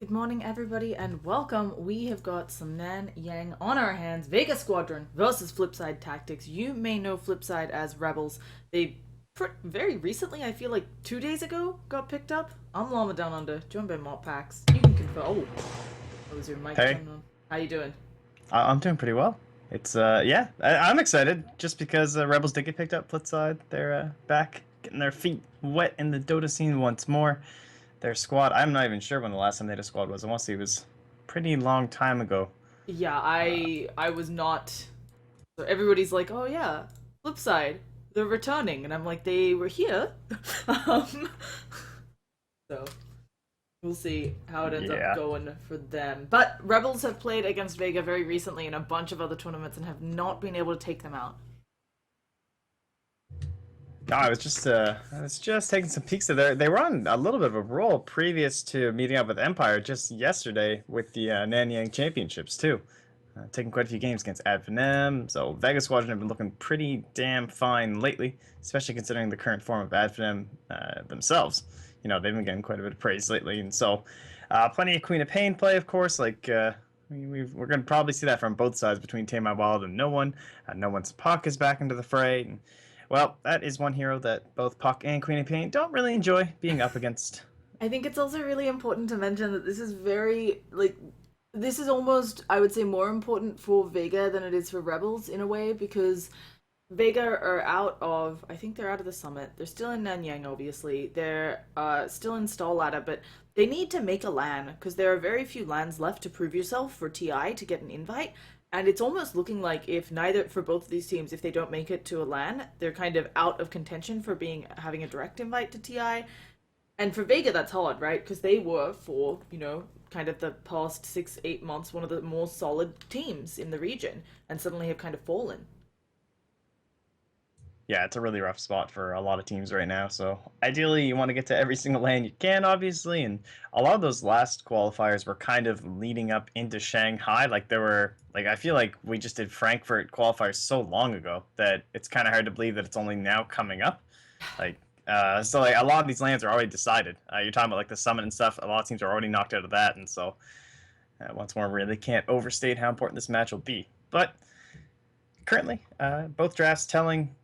Good morning, everybody, and welcome. We have got some Nanyang on our hands. Vega Squadron versus Flipside Tactics. You may know Flipside as Rebels. They very recently, I feel like 2 days ago, got picked up. I'm Llama Down Under, joined by MotPax. You can confirm. Oh, that was your mic Hey, turned on. How you doing? I'm doing pretty well. It's yeah, I'm excited just because Rebels did get picked up. Flipside, they're back, getting their feet wet in the Dota scene once more. Their squad, I'm not even sure when the last time they had a squad was. I want to say it was pretty long time ago. Yeah, Uh, I was not. So everybody's like, "Oh yeah, Flipside, they're returning," and I'm like, "They were here." um, so we'll see how it ends up yeah, going for them. But Rebels have played against Vega very recently in a bunch of other tournaments and have not been able to take them out. no, I was just taking some peeks of there. They were on a little bit of a roll previous to meeting up with Empire just yesterday with the Nanyang Championships too. Taking quite a few games against Advenem, so Vega Squadron have been looking pretty damn fine lately, especially considering the current form of Advenem themselves. You know, they've been getting quite a bit of praise lately, and so plenty of Queen of Pain play, of course. We're going to probably see that from both sides between Tame My Wild and No One. No One's Puck is back into the fray, and well, that is one hero that both Puck and Queen of Pain don't really enjoy being up against. I think it's also really important to mention that this is very, like, this is almost, I would say, more important for Vega than it is for Rebels in a way because Vega are out of, I think they're out of the summit. They're still in Nanyang, obviously. They're still in Stall Ladder, but they need to make a LAN because there are very few LANs left to prove yourself for TI to get an invite. And it's almost looking like if neither for both of these teams, if they don't make it to a LAN, they're kind of out of contention for being having a direct invite to TI. And for Vega, that's hard, right? Because they were for kind of the past 6-8 months one of the more solid teams in the region, and suddenly have kind of fallen. Yeah, it's a really rough spot for a lot of teams right now. So ideally, you want to get to every single lane you can, obviously. And a lot of those last qualifiers were kind of leading up into Shanghai. Like there were, like I feel like we just did Frankfurt qualifiers so long ago that it's kind of hard to believe that it's only now coming up. Like, so like a lot of these lands are already decided. You're talking about like the summit and stuff. A lot of teams are already knocked out of that, and so once more, really can't overstate how important this match will be. But currently, both drafts telling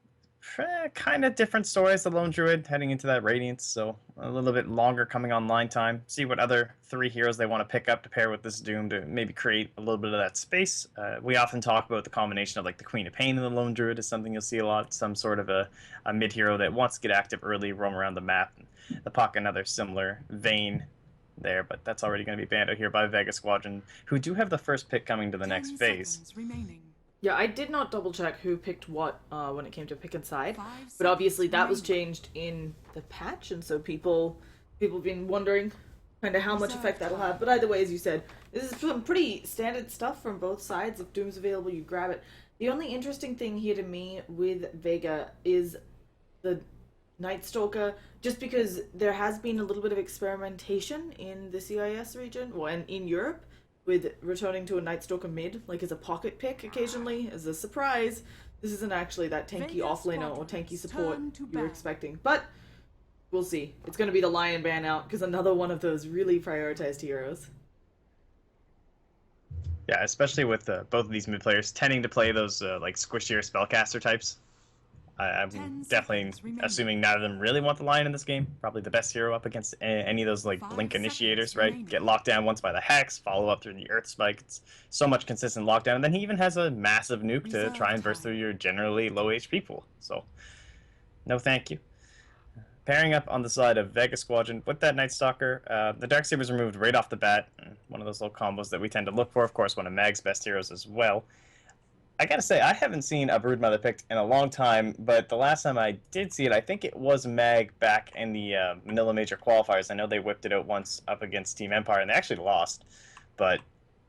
kind of different stories. The Lone Druid heading into that Radiance, so a little bit longer coming online time. See what other three heroes they want to pick up to pair with this Doom to maybe create a little bit of that space. We often talk about the combination of like the Queen of Pain and the Lone Druid is something you'll see a lot. Some sort of a mid hero that wants to get active early, roam around the map. And the Puck, another similar vein there, but that's already going to be banned out here by Vega Squadron, who do have the first pick coming to the next phase. Yeah, I did not double check who picked what when it came to pick and side, but obviously that was changed in the patch, and so people been wondering kind of how much effect that'll have. But either way, as you said, this is some pretty standard stuff from both sides. If Doom's available, you grab it. The only interesting thing here to me with Vega is the Night Stalker, just because there has been a little bit of experimentation in the CIS region, well, and in Europe, with returning to a Night Stalker mid, like as a pocket pick occasionally, as a surprise. This isn't actually that tanky offlaner or tanky support you were expecting, but we'll see. It's going to be the Lion ban out, because another one of those really prioritized heroes. Yeah, especially with both of these mid players tending to play those like squishier spellcaster types. I'm definitely assuming none of them really want the lion in this game. Probably the best hero up against any of those like blink initiators, right? Get locked down once by the hex, follow up through the earth spike. It's so much consistent lockdown, and then he even has a massive nuke to try and burst through your generally low HP pool. So no, thank you. Pairing up on the side of Vega Squadron with that Night Stalker, the Darksaber's removed right off the bat. One of those little combos that we tend to look for. Of course, one of Mag's best heroes as well. I gotta say, I haven't seen a Broodmother picked in a long time, but the last time I did see it, I think it was Mag back in the Manila Major qualifiers. I know they whipped it out once up against Team Empire, and they actually lost. But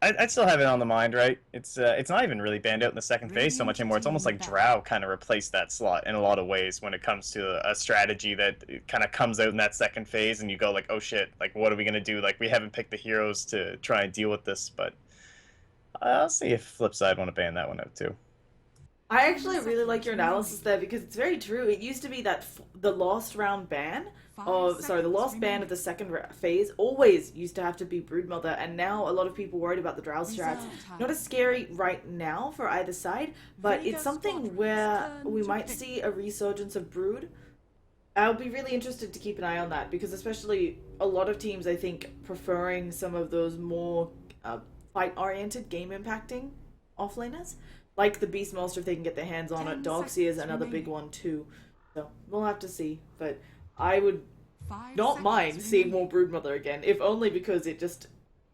I'd still have it on the mind, right? It's not even really banned out in the second phase so much anymore. It's almost like Drow kind of replaced that slot in a lot of ways when it comes to a strategy that kind of comes out in that second phase, and you go like, oh shit, like what are we gonna do? Like we haven't picked the heroes to try and deal with this, but I'll see if Flipside want to ban that one out too. I actually really like your analysis there because it's very true. It used to be that the last round ban the last ban of the second phase always used to have to be Broodmother, and now a lot of people worried about the Drow strats. Not as scary right now for either side, but it's something where we might see a resurgence of Brood. I'll be really interested to keep an eye on that, because especially a lot of teams, I think, preferring some of those more fight-oriented, game-impacting offlaners, like the Beastmaster if they can get their hands on it. Darkseer's another big one too. So we'll have to see, but I would not mind seeing more Broodmother again, if only because it just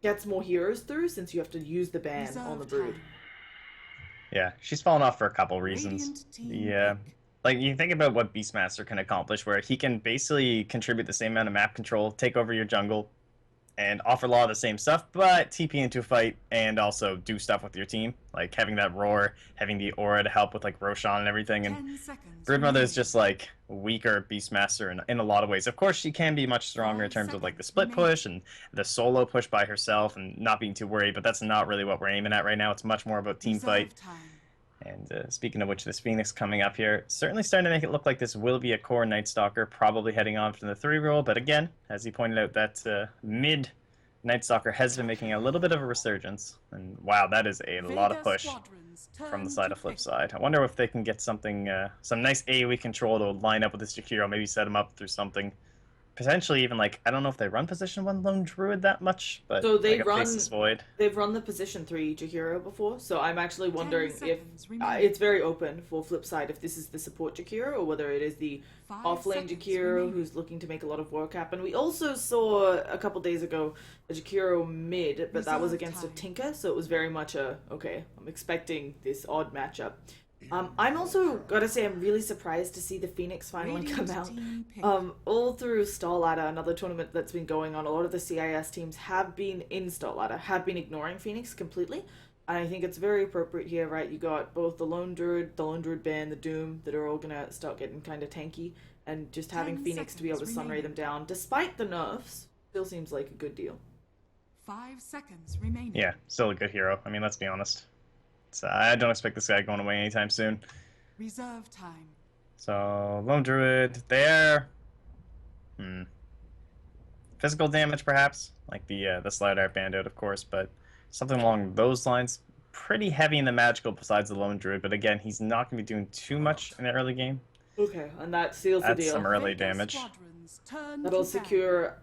gets more heroes through, since you have to use the ban on the Brood. Yeah, she's fallen off for a couple reasons. Yeah, like you think about what Beastmaster can accomplish, where he can basically contribute the same amount of map control, take over your jungle, and offer a lot of the same stuff, but TP into a fight and also do stuff with your team, like having that roar, having the aura to help with like Roshan and everything. And Broodmother is just like weaker Beastmaster in a lot of ways. Of course, she can be much stronger in terms of like the split push and the solo push by herself and not being too worried, but that's not really what we're aiming at right now. It's much more about team fight. And speaking of which, this Phoenix coming up here, certainly starting to make it look like this will be a core Night Stalker, probably heading on from the 3 role. But again, as he pointed out, that mid Night Stalker has been making a little bit of a resurgence. And wow, that is a lot of push from the side of Flipside. I wonder if they can get something, some nice AoE control to line up with this Jakiro, maybe set him up through something. Potentially even like, I don't know if they run position 1 Lone Druid that much, but so they like they've run the position 3 Jakiro before, so I'm actually wondering if it's very open for Flipside if this is the support Jakiro or whether it is the offlane Jakiro who's looking to make a lot of work happen. We also saw a couple days ago a Jakiro mid, but that was against a Tinker, so it was very much a, okay, I'm expecting this odd matchup. I'm also gotta say I'm really surprised to see the Phoenix finally come out. All through Star Ladder, another tournament that's been going on, a lot of the CIS teams have been in Star Ladder, have been ignoring Phoenix completely. And I think it's very appropriate here, right? You got both the Lone Druid Band, the Doom, that are all gonna start getting kind of tanky, and just having Phoenix to be able to sunray them down, despite the nerfs, still seems like a good deal. 5 seconds remaining. Yeah, still a good hero. I mean, let's be honest. So I don't expect this guy going away anytime soon. Reserve time. So Lone Druid there. Physical damage, perhaps, like the Slide Art Bandout, of course, but something along those lines. Pretty heavy in the magical besides the Lone Druid, but again, he's not going to be doing too much in the early game. Okay, and that seals the deal. That's some early damage. That'll secure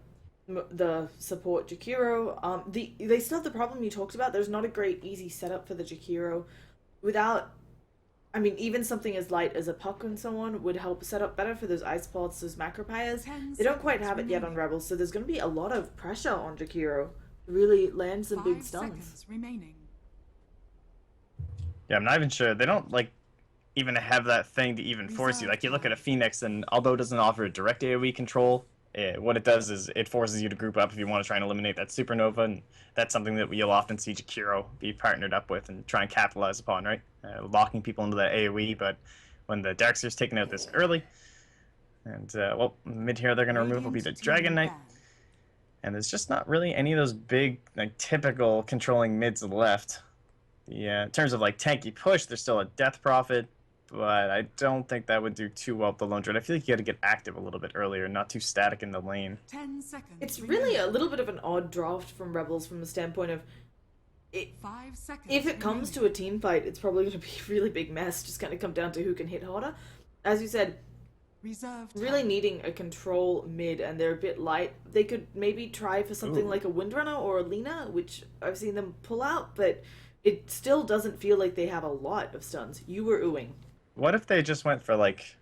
the support Jakiro. They still have the problem you talked about. There's not a great easy setup for the Jakiro. Without, I mean, even something as light as a puck and so on would help set up better for those ice pods, those macropyres. They don't quite have it yet on Rebels, so there's going to be a lot of pressure on Jakiro to really land some big stuns. Yeah, I'm not even sure. They don't like even have that thing to even force you. Like you look at a Phoenix, and although it doesn't offer direct AoE control, what it does is it forces you to group up if you want to try and eliminate that supernova, and that's something that you'll often see Jakiro be partnered up with and try and capitalize upon, right? Locking people into that AoE, but when the Darkseer's taken out this early, and, well, mid here they're going to remove will be the Dragon Knight, and there's just not really any of those big, like, typical controlling mids left. Yeah, in terms of, like, tanky push, there's still a Death Prophet, but I don't think that would do too well with the Lone Druid. I feel like you got to get active a little bit earlier, not too static in the lane. 10 seconds. It's really a little bit of an odd draft from Rebels from the standpoint of, 5 seconds if it comes to a team fight, it's probably going to be a really big mess, just kind of come down to who can hit harder. As you said, really needing a control mid, and they're a bit light. They could maybe try for something like a Windrunner or a Lina, which I've seen them pull out, but it still doesn't feel like they have a lot of stuns. You were oohing. What if they just went for, like,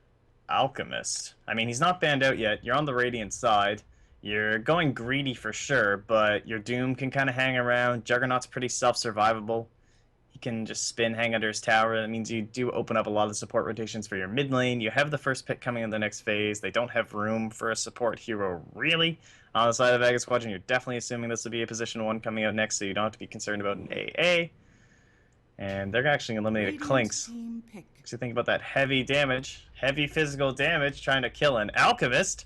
Alchemist? I mean, he's not banned out yet. You're on the Radiant side. You're going greedy for sure, but your Doom can kind of hang around. Juggernaut's pretty self-survivable. He can just spin, hang under his tower. That means you do open up a lot of support rotations for your mid lane. You have the first pick coming in the next phase. They don't have room for a support hero, really. On the side of Vega Squadron, you're definitely assuming this will be a position 1 coming out next, so you don't have to be concerned about an AA. And they're actually eliminated Clinks. So think about that heavy damage, heavy physical damage, trying to kill an Alchemist.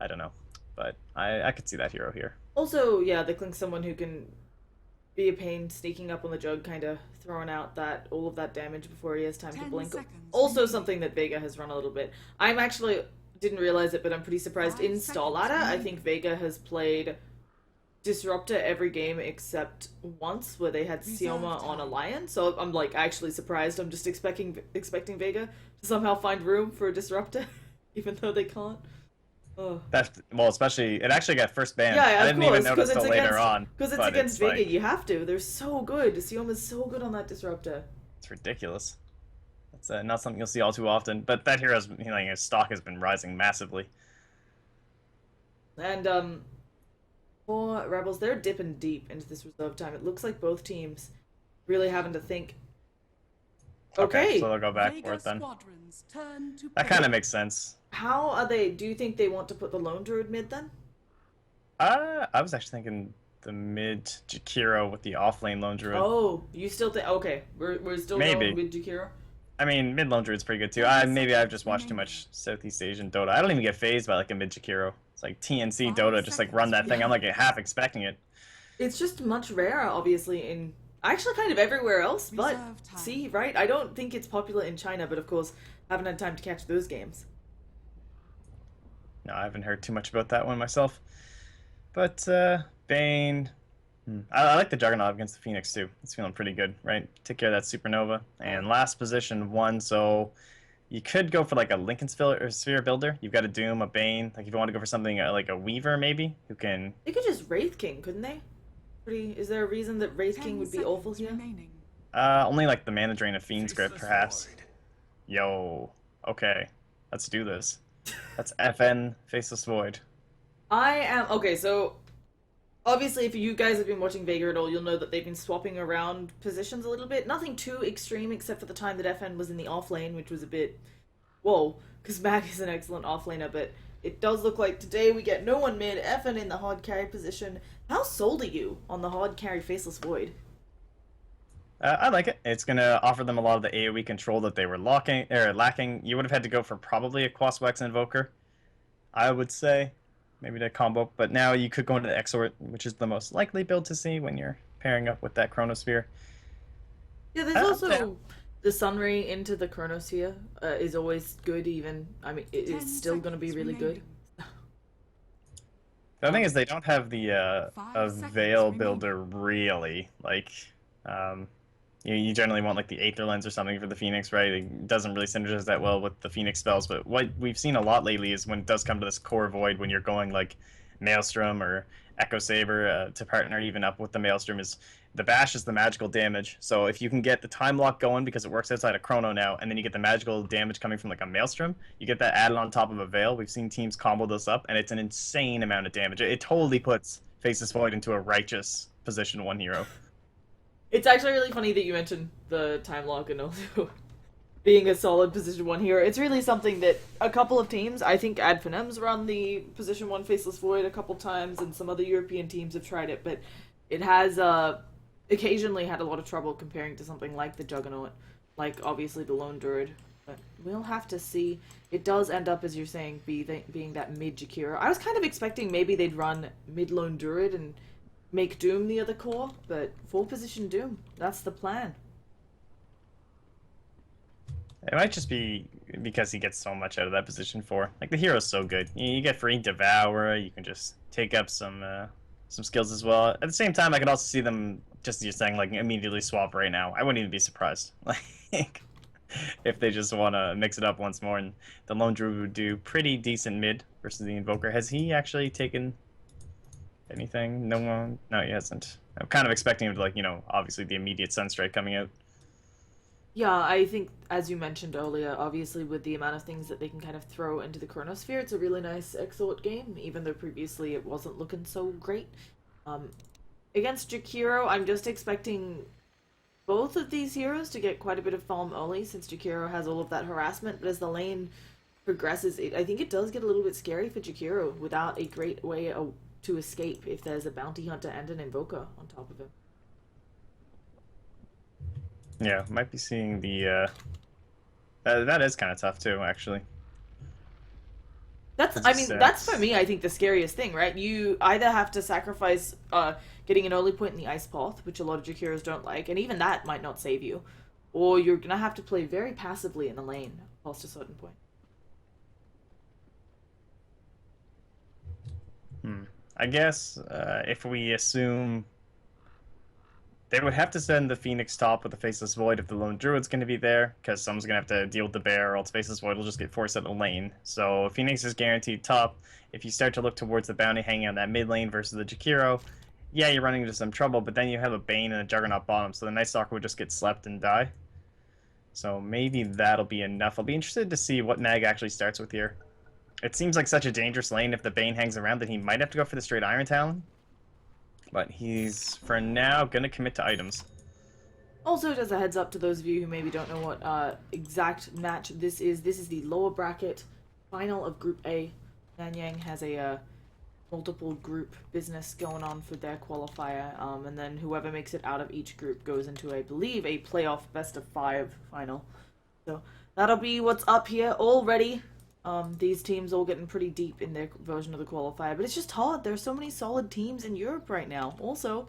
I don't know, but I could see that hero here. Also, yeah, the Clink's someone who can be a pain, sneaking up on the Jug, kind of throwing out that all of that damage before he has time to blink. Also something that Vega has run a little bit. I'm actually didn't realize it, but I'm pretty surprised. 5 In Stall seconds Ladder, I remaining. think Vega has played Disruptor every game except once where they had Reserve Sioma on a time. lion. So I'm like actually surprised. I'm just expecting Vega to somehow find room for a Disruptor, even though they can't. Oh. Well, especially it actually got first ban. Yeah, I of didn't course, even notice till later on. because it's but against Vega. like, You have to. They're so good. Sioma's so good on that Disruptor. it's ridiculous. It's not something you'll see all too often. But that hero's his stock has been rising massively. And for Rebels, they're dipping deep into this reserve time. It looks like both teams really having to think. Okay, So they'll go back Vega for it then. squadrons turn to That play. kind of makes sense. how are they? Do you think they want to put the lone druid mid then? I was actually thinking the mid Jakiro with the offlane lone druid. Oh, you still think? Okay, we're still Maybe. going with Jakiro. I mean, mid lone druid's pretty good too. Maybe I've just watched too much Southeast Asian Dota. I don't even get phased by like a mid Jakiro. It's like TNC 5 Dota, just like run that thing. I'm like half expecting it. It's just much rarer, obviously, in actually kind of everywhere else. But Reserve time. see, right? I don't think it's popular in China, but of course, haven't had time to catch those games. No, I haven't heard too much about that one myself. But Bane, I like the Juggernaut against the Phoenix too. It's feeling pretty good, right? Take care of that Supernova. And last position 1, so you could go for like a Lincoln Sphere builder. You've got a Doom, a Bane. Like if you want to go for something like a Weaver maybe, who can... They could just Wraith King, couldn't they? Is there a reason that Wraith 10 King would be seconds awful here? remaining. Only like the Mana Drain of Fiend's Grip perhaps. Yo, okay. Let's do this. That's FN Faceless Void. I am okay. So obviously, if you guys have been watching Vega at all, you'll know that they've been swapping around positions a little bit. Nothing too extreme, except for the time that FN was in the off lane, which was a bit whoa. Because Mag is an excellent off laner, but it does look like today we get no one mid. FN in the hard carry position. How sold are you on the hard carry Faceless Void? I like it. It's gonna offer them a lot of the AoE control that they were lacking. You would have had to go for probably a Quaswex Invoker, I would say, maybe to combo. But now you could go into the Exort, which is the most likely build to see when you're pairing up with that Chronosphere. Yeah, there's also the Sunray into the Chronosphere is always good. Even I mean, it 10 is still going to be seconds really good. remaining. The thing is, they don't have the a 5 seconds Veil remaining. builder really. Like, you generally want like the Aether Lens or something for the Phoenix, right? It doesn't really synergize that well with the Phoenix spells. But what we've seen a lot lately is when it does come to this core Void, when you're going like Maelstrom or Echo Saber to partner even up with the Maelstrom, is the bash is the magical damage. So if you can get the time lock going because it works outside of Chrono now, and then you get the magical damage coming from like a Maelstrom, you get that added on top of a Veil. We've seen teams combo this up, and it's an insane amount of damage. It totally puts Faceless Void into a righteous position 1 hero. It's actually really funny that you mentioned the time lock and also being a solid position 1 hero. It's really something that a couple of teams, I think Ad Fenem's run the position 1 Faceless Void a couple times, and some other European teams have tried it, but it has occasionally had a lot of trouble comparing to something like the Juggernaut, like obviously the Lone Druid. But we'll have to see. It does end up, as you're saying, being that mid Jakiro. I was kind of expecting maybe they'd run mid Lone Druid and make Doom the other core, but 4 position Doom. That's the plan. It might just be because he gets so much out of that position 4. Like, the hero's so good. You get free Devourer, you can just take up some skills as well. At the same time, I could also see them, just as you're saying, like, immediately swap right now. I wouldn't even be surprised. Like, if they just want to mix it up once more. And the Lone Druid would do pretty decent mid versus the Invoker. Has he actually taken anything? No one? No, he hasn't. I'm kind of expecting him to, like, obviously the immediate Sunstrike coming out. Yeah, I think, as you mentioned earlier, obviously with the amount of things that they can kind of throw into the Chronosphere, it's a really nice Exort game, even though previously it wasn't looking so great. Against Jakiro, I'm just expecting both of these heroes to get quite a bit of farm early, since Jakiro has all of that harassment, but as the lane progresses, I think it does get a little bit scary for Jakiro without a great way to escape if there's a Bounty Hunter and an Invoker on top of him. Yeah, might be seeing the that is kind of tough too, actually. That's for me, I think, the scariest thing, right? You either have to sacrifice getting an early point in the Ice Path, which a lot of Jakiros don't like, and even that might not save you, or you're gonna have to play very passively in the lane past a certain point. I guess if we assume they would have to send the Phoenix top with the Faceless Void if the Lone Druid's going to be there, because someone's going to have to deal with the bear, or else Faceless Void will just get forced out of the lane. So Phoenix is guaranteed top. If you start to look towards the bounty hanging on that mid lane versus the Jakiro, yeah, you're running into some trouble, but then you have a Bane and a Juggernaut bottom, so the Night Stalker would just get slept and die. So maybe that'll be enough. I'll be interested to see what Mag actually starts with here. It seems like such a dangerous lane if the Bane hangs around that he might have to go for the straight Iron Talon. But he's, for now, going to commit to items. Also, as a heads up to those of you who maybe don't know what exact match this is the lower bracket final of Group A. Nanyang has a multiple group business going on for their qualifier, and then whoever makes it out of each group goes into, I believe, a playoff best-of-5 final. So that'll be what's up here already. These teams all getting pretty deep in their version of the qualifier, but it's just hard. There's so many solid teams in Europe right now. Also,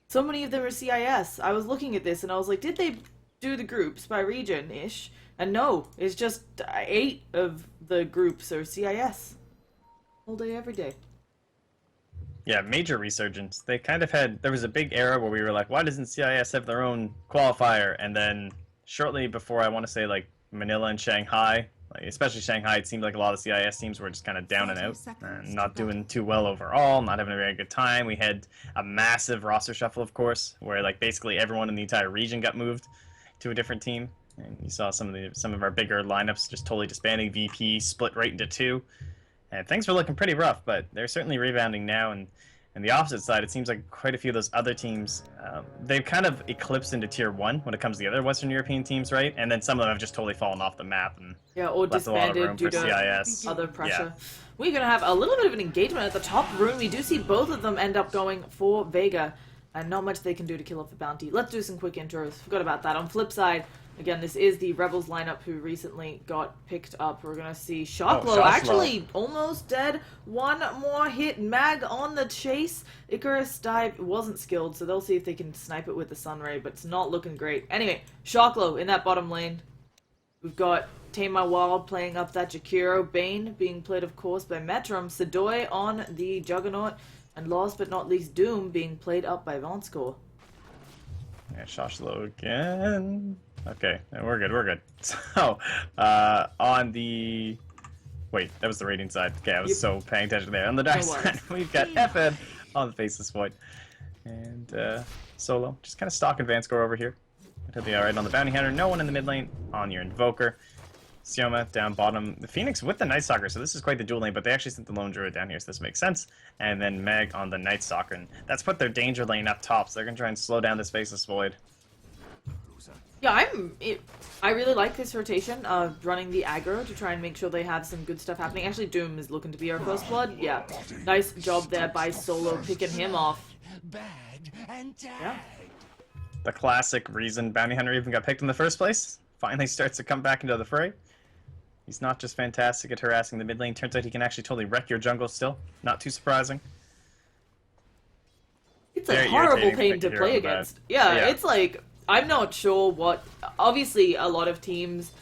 so many of them are CIS. I was looking at this and I was like, did they do the groups by region-ish? And no, it's just 8 of the groups are CIS. All day, every day. Yeah, major resurgence. They kind of had, there was a big era where we were like, why doesn't CIS have their own qualifier? And then shortly before, I want to say like Manila and Shanghai, especially Shanghai, it seemed like a lot of CIS teams were just kind of down and out and not doing too well overall, not having a very good time. We had a massive roster shuffle, of course, where like basically everyone in the entire region got moved to a different team. And you saw some of our bigger lineups just totally disbanding. VP split right into 2. And things were looking pretty rough, but they're certainly rebounding now. And the opposite side, it seems like quite a few of those other teams, they've kind of eclipsed into Tier 1 when it comes to the other Western European teams, right? And then some of them have just totally fallen off the map. And yeah, or left a lot of room disbanded due for to CIS. other pressure. Yeah. We're going to have a little bit of an engagement at the top room. We do see both of them end up going for Vega, and not much they can do to kill off the bounty. Let's do some quick intros. Forgot about that. On flip side, again, this is the Rebels lineup who recently got picked up. We're going to see Shocklow actually almost dead. One more hit. Mag on the chase. Icarus dive wasn't skilled, so they'll see if they can snipe it with the Sunray, but it's not looking great. Anyway, Shocklow in that bottom lane. We've got Tame My Wild playing up that Jakiro. Bane being played, of course, by Metrum. Sedoy on the Juggernaut. And last but not least, Doom being played up by Vonscore. Yeah, Shoshlo again. Okay, we're good. So, on the... Wait, that was the rating side. Okay, I was so paying attention there. On the dark side, we've got FN on the Faceless Void. And Solo, just kind of stalking Vanscore over here. Until they are right on the Bounty Hunter. No one in the mid lane on your Invoker. Sioma down bottom. The Phoenix with the Night Stalker, so this is quite the dual lane, but they actually sent the Lone Druid down here, so this makes sense. And then Meg on the Night Stalker, and that's put their danger lane up top, so they're going to try and slow down this Faceless Void. Yeah, I really like this rotation of running the aggro to try and make sure they have some good stuff happening. Actually, Doom is looking to be our first blood. Yeah, nice job there by Solo picking him off. Yeah. The classic reason Bounty Hunter even got picked in the first place. Finally starts to come back into the fray. He's not just fantastic at harassing the mid lane. Turns out he can actually totally wreck your jungle still. Not too surprising. It's a horrible pain to play against. Yeah, it's like, I'm not sure what... Obviously, a lot of teams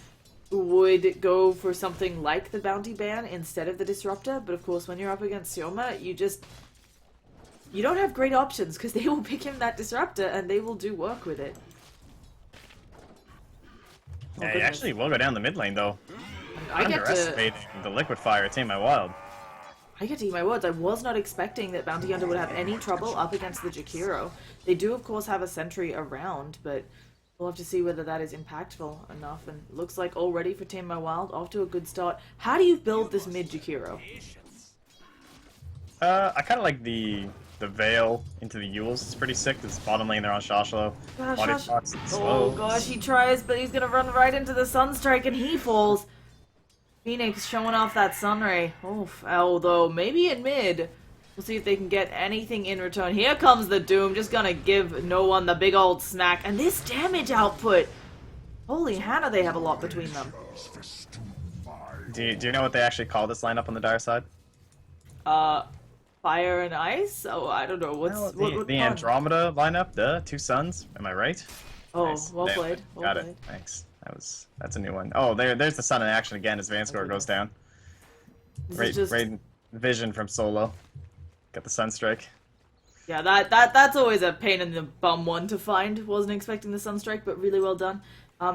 would go for something like the Bounty Ban instead of the Disruptor, but of course, when you're up against Sioma, you don't have great options, because they will pick him that Disruptor, and they will do work with it. Yeah, he actually will go down the mid lane, though. I get underestimating the Liquid Fire at Tame My Wild. I get to eat my words. I was not expecting that Bounty Hunter would have any trouble up against the Jakiro. They do, of course, have a sentry around, but we'll have to see whether that is impactful enough. And it looks like all ready for Tame My Wild. Off to a good start. How do you build this mid Jakiro? I kind of like the Veil into the Yules. It's pretty sick. This bottom lane there on Shoshlo. Oh gosh, he tries, but he's gonna run right into the Sunstrike and he falls. Phoenix showing off that Sunray. Oof. Although, maybe in mid, we'll see if they can get anything in return. Here comes the Doom, just gonna give no one the big old snack. And this damage output! Holy Hannah, they have a lot between them. Do you know what they actually call this lineup on the dire side? Fire and Ice? Oh, I don't know. The Andromeda lineup? The two suns? Am I right? Oh, nice. well played. Got it. Thanks. That's a new one. Oh, there's the sun in action again as Vanscore goes down. Great vision from Solo. Got the Sunstrike. Yeah, that's always a pain in the bum one to find. Wasn't expecting the Sunstrike, but really well done.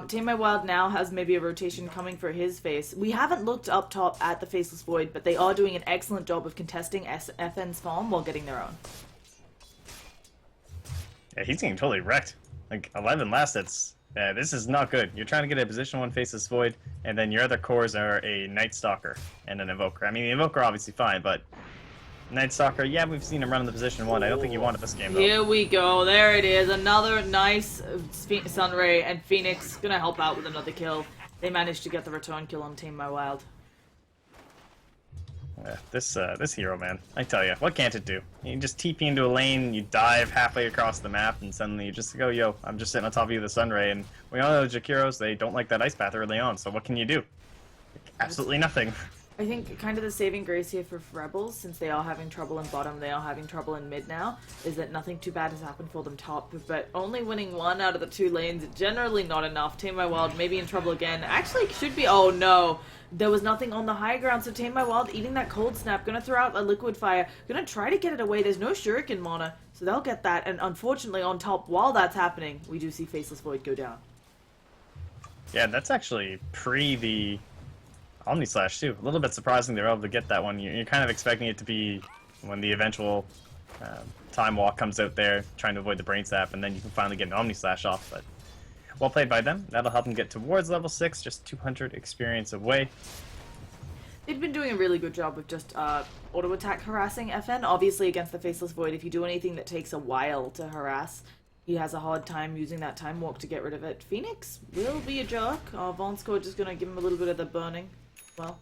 Tame My Wild now has maybe a rotation coming for his face. We haven't looked up top at the Faceless Void, but they are doing an excellent job of contesting FN's farm while getting their own. Yeah, he's getting totally wrecked. Like 11 last hits. Yeah, this is not good. You're trying to get a position 1 Faceless Void, and then your other cores are a Night Stalker and an Invoker. I mean, the Invoker obviously fine, but Night Stalker, yeah, we've seen him run in the position 1. I don't think he wanted this game, though. Here we go. There it is. Another nice Sunray, and Phoenix gonna help out with another kill. They managed to get the return kill on Tame My Wild. Yeah, this hero, man, I tell you, what can't it do? You just TP into a lane, you dive halfway across the map, and suddenly you just go, yo, I'm just sitting on top of you with the Sunray, and we all know the Jakiros, they don't like that Ice Path early on, so what can you do? Absolutely nothing. I think kind of the saving grace here for Rebels, since they are having trouble in bottom, they are having trouble in mid now, is that nothing too bad has happened for them top, but only winning 1 out of the 2 lanes, generally not enough. Tame My Wild maybe in trouble again. Actually, should be, oh no! There was nothing on the high ground, so Tame My Wild eating that Cold Snap, gonna throw out a Liquid Fire, gonna try to get it away. There's no Shuriken mana, so they'll get that, and unfortunately on top, while that's happening, we do see Faceless Void go down. Yeah, that's actually pre the Omni Slash too. A little bit surprising they were able to get that one. You're kind of expecting it to be when the eventual Time Walk comes out there, trying to avoid the Brain Sap, and then you can finally get an Omni Slash off, but well played by them. That'll help them get towards level 6, just 200 experience away. They've been doing a really good job of just auto-attack harassing FN. Obviously against the Faceless Void, if you do anything that takes a while to harass, he has a hard time using that Time Walk to get rid of it. Phoenix will be a jerk. Vonsko just gonna give him a little bit of the burning. Well,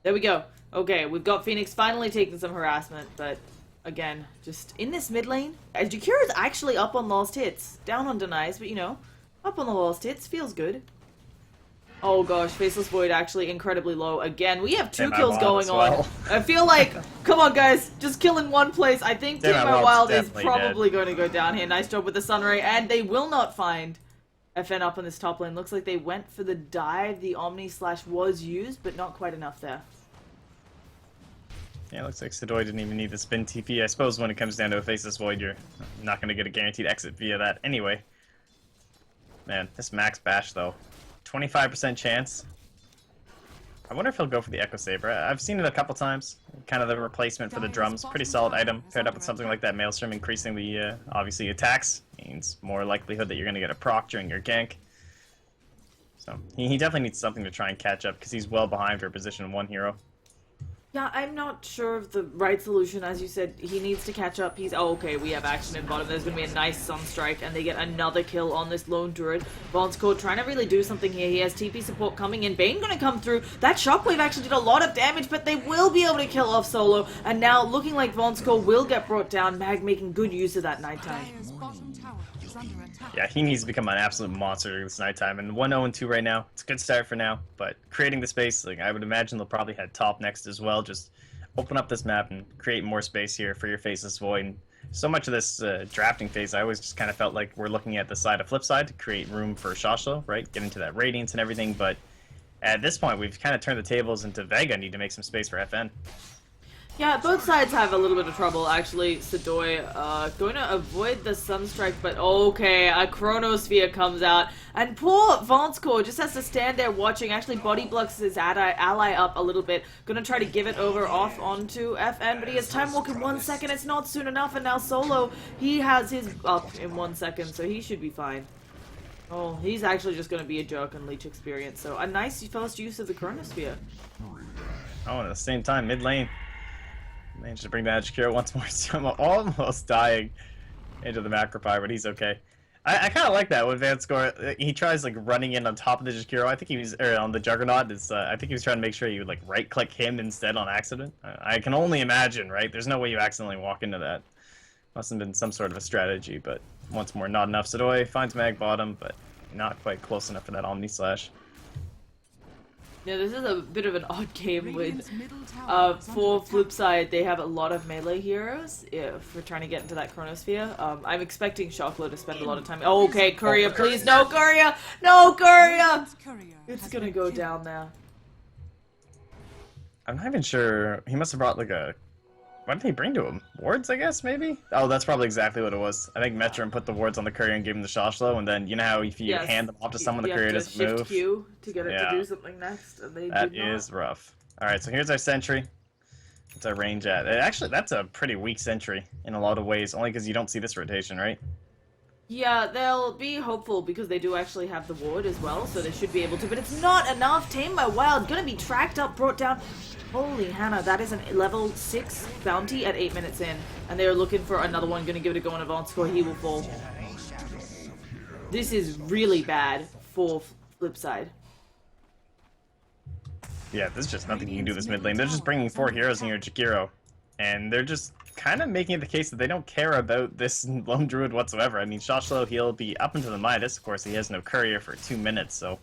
there we go. Okay, we've got Phoenix finally taking some harassment, but again, just in this mid lane, Jakira's actually up on Lost Hits. Down on Denies, but you know, up on the Lost Hits, feels good. Oh gosh, Faceless Void actually incredibly low again. We have 2 kills going on. I feel like, come on guys, just kill in one place. I think Tame My Wild is probably going to go down here. Nice job with the Sunray, and they will not find FN up on this top lane. Looks like they went for the dive. The Omni Slash was used, but not quite enough there. Yeah, looks like Sidoi didn't even need the spin TP. I suppose when it comes down to a Faceless Void, you're not going to get a guaranteed exit via that anyway. Man, this max bash though. 25% chance. I wonder if he'll go for the Echo Saber. I've seen it a couple times. Kind of the replacement for the drums. Pretty solid item. Paired up with something like that Maelstrom, increasing the, obviously, attacks. Means more likelihood that you're going to get a proc during your gank. So, he definitely needs something to try and catch up, because he's well behind for a position 1 hero. Yeah, I'm not sure of the right solution. As you said, he needs to catch up. He's... Oh, okay, we have action in bottom. There's going to be a nice Sunstrike, and they get another kill on this lone druid. Vonsko trying to really do something here. He has TP support coming in. Bane going to come through. That Shockwave actually did a lot of damage, but they will be able to kill off Solo. And now, looking like Vonsko will get brought down. Mag making good use of that nighttime. Yeah, he needs to become an absolute monster this nighttime. And 1-0-2 right now. It's a good start for now, but creating the space, like I would imagine they'll probably head top next as well. Just open up this map and create more space here for your Faceless Void. And so much of this drafting phase, I always just kind of felt like we're looking at the side of Flipside to create room for Shasho, right? Get into that Radiance and everything, but at this point, we've kind of turned the tables into Vega need to make some space for FN. Yeah, both sides have a little bit of trouble, actually. Sidoi going to avoid the Sunstrike, but okay, a Chronosphere comes out, and poor Vonsko just has to stand there watching, actually body blocks his ally up a little bit, gonna try to give it over off onto FN, but he has Time Walk in 1 second, it's not soon enough, and now Solo, he has his up in 1 second, so he should be fine. Oh, he's actually just gonna be a jerk and leech experience, so a nice first use of the Chronosphere. Oh, and at the same time, mid lane. Managed to bring that Shakira once more, so I'm almost dying into the Macropire, but he's okay. I kind of like that when Vanscore, he tries like running in on top of the Shakira. I think he was, or on the Juggernaut, I think he was trying to make sure you would like right-click him instead on accident. I can only imagine, right? There's no way you accidentally walk into that. Must have been some sort of a strategy, but once more, not enough. Sidoi finds Mag bottom, but not quite close enough for that Omni Slash. Yeah, this is a bit of an odd game with, for Flipside, they have a lot of melee heroes for trying to get into that Chronosphere. I'm expecting Shocklo to spend a lot of time. Oh, okay, Courier, please, no Courier! No Courier! It's gonna go down there. I'm not even sure, he must have brought like a what did they bring to him? Wards, I guess, maybe? Oh, that's probably exactly what it was. I think Metrum put the wards on the courier and gave him the Shashlo, and then, you know how if you hand them off to someone, the courier doesn't move? You have to shift Q to get it to do something next, and they that did not. is rough. Alright, so here's our sentry. What's our range at? Actually, that's a pretty weak sentry in a lot of ways, only because you don't see this rotation, right? Yeah, they'll be hopeful because they do actually have the ward as well, so they should be able to, but it's not enough. Tamed by Wild, gonna be tracked up, brought down. Holy Hannah, that is a level 6 bounty at 8 minutes in, and they're looking for another one, gonna give it a go on advanced score, he will fall. This is really bad for Flipside. Yeah, there's just nothing you can do this mid lane. They're just bringing 4 heroes in your Jakiro, and they're just kind of making it the case that they don't care about this lone druid whatsoever. I mean, Shashlo, he'll be up into the Midas. Of course, he has no courier for 2 minutes, so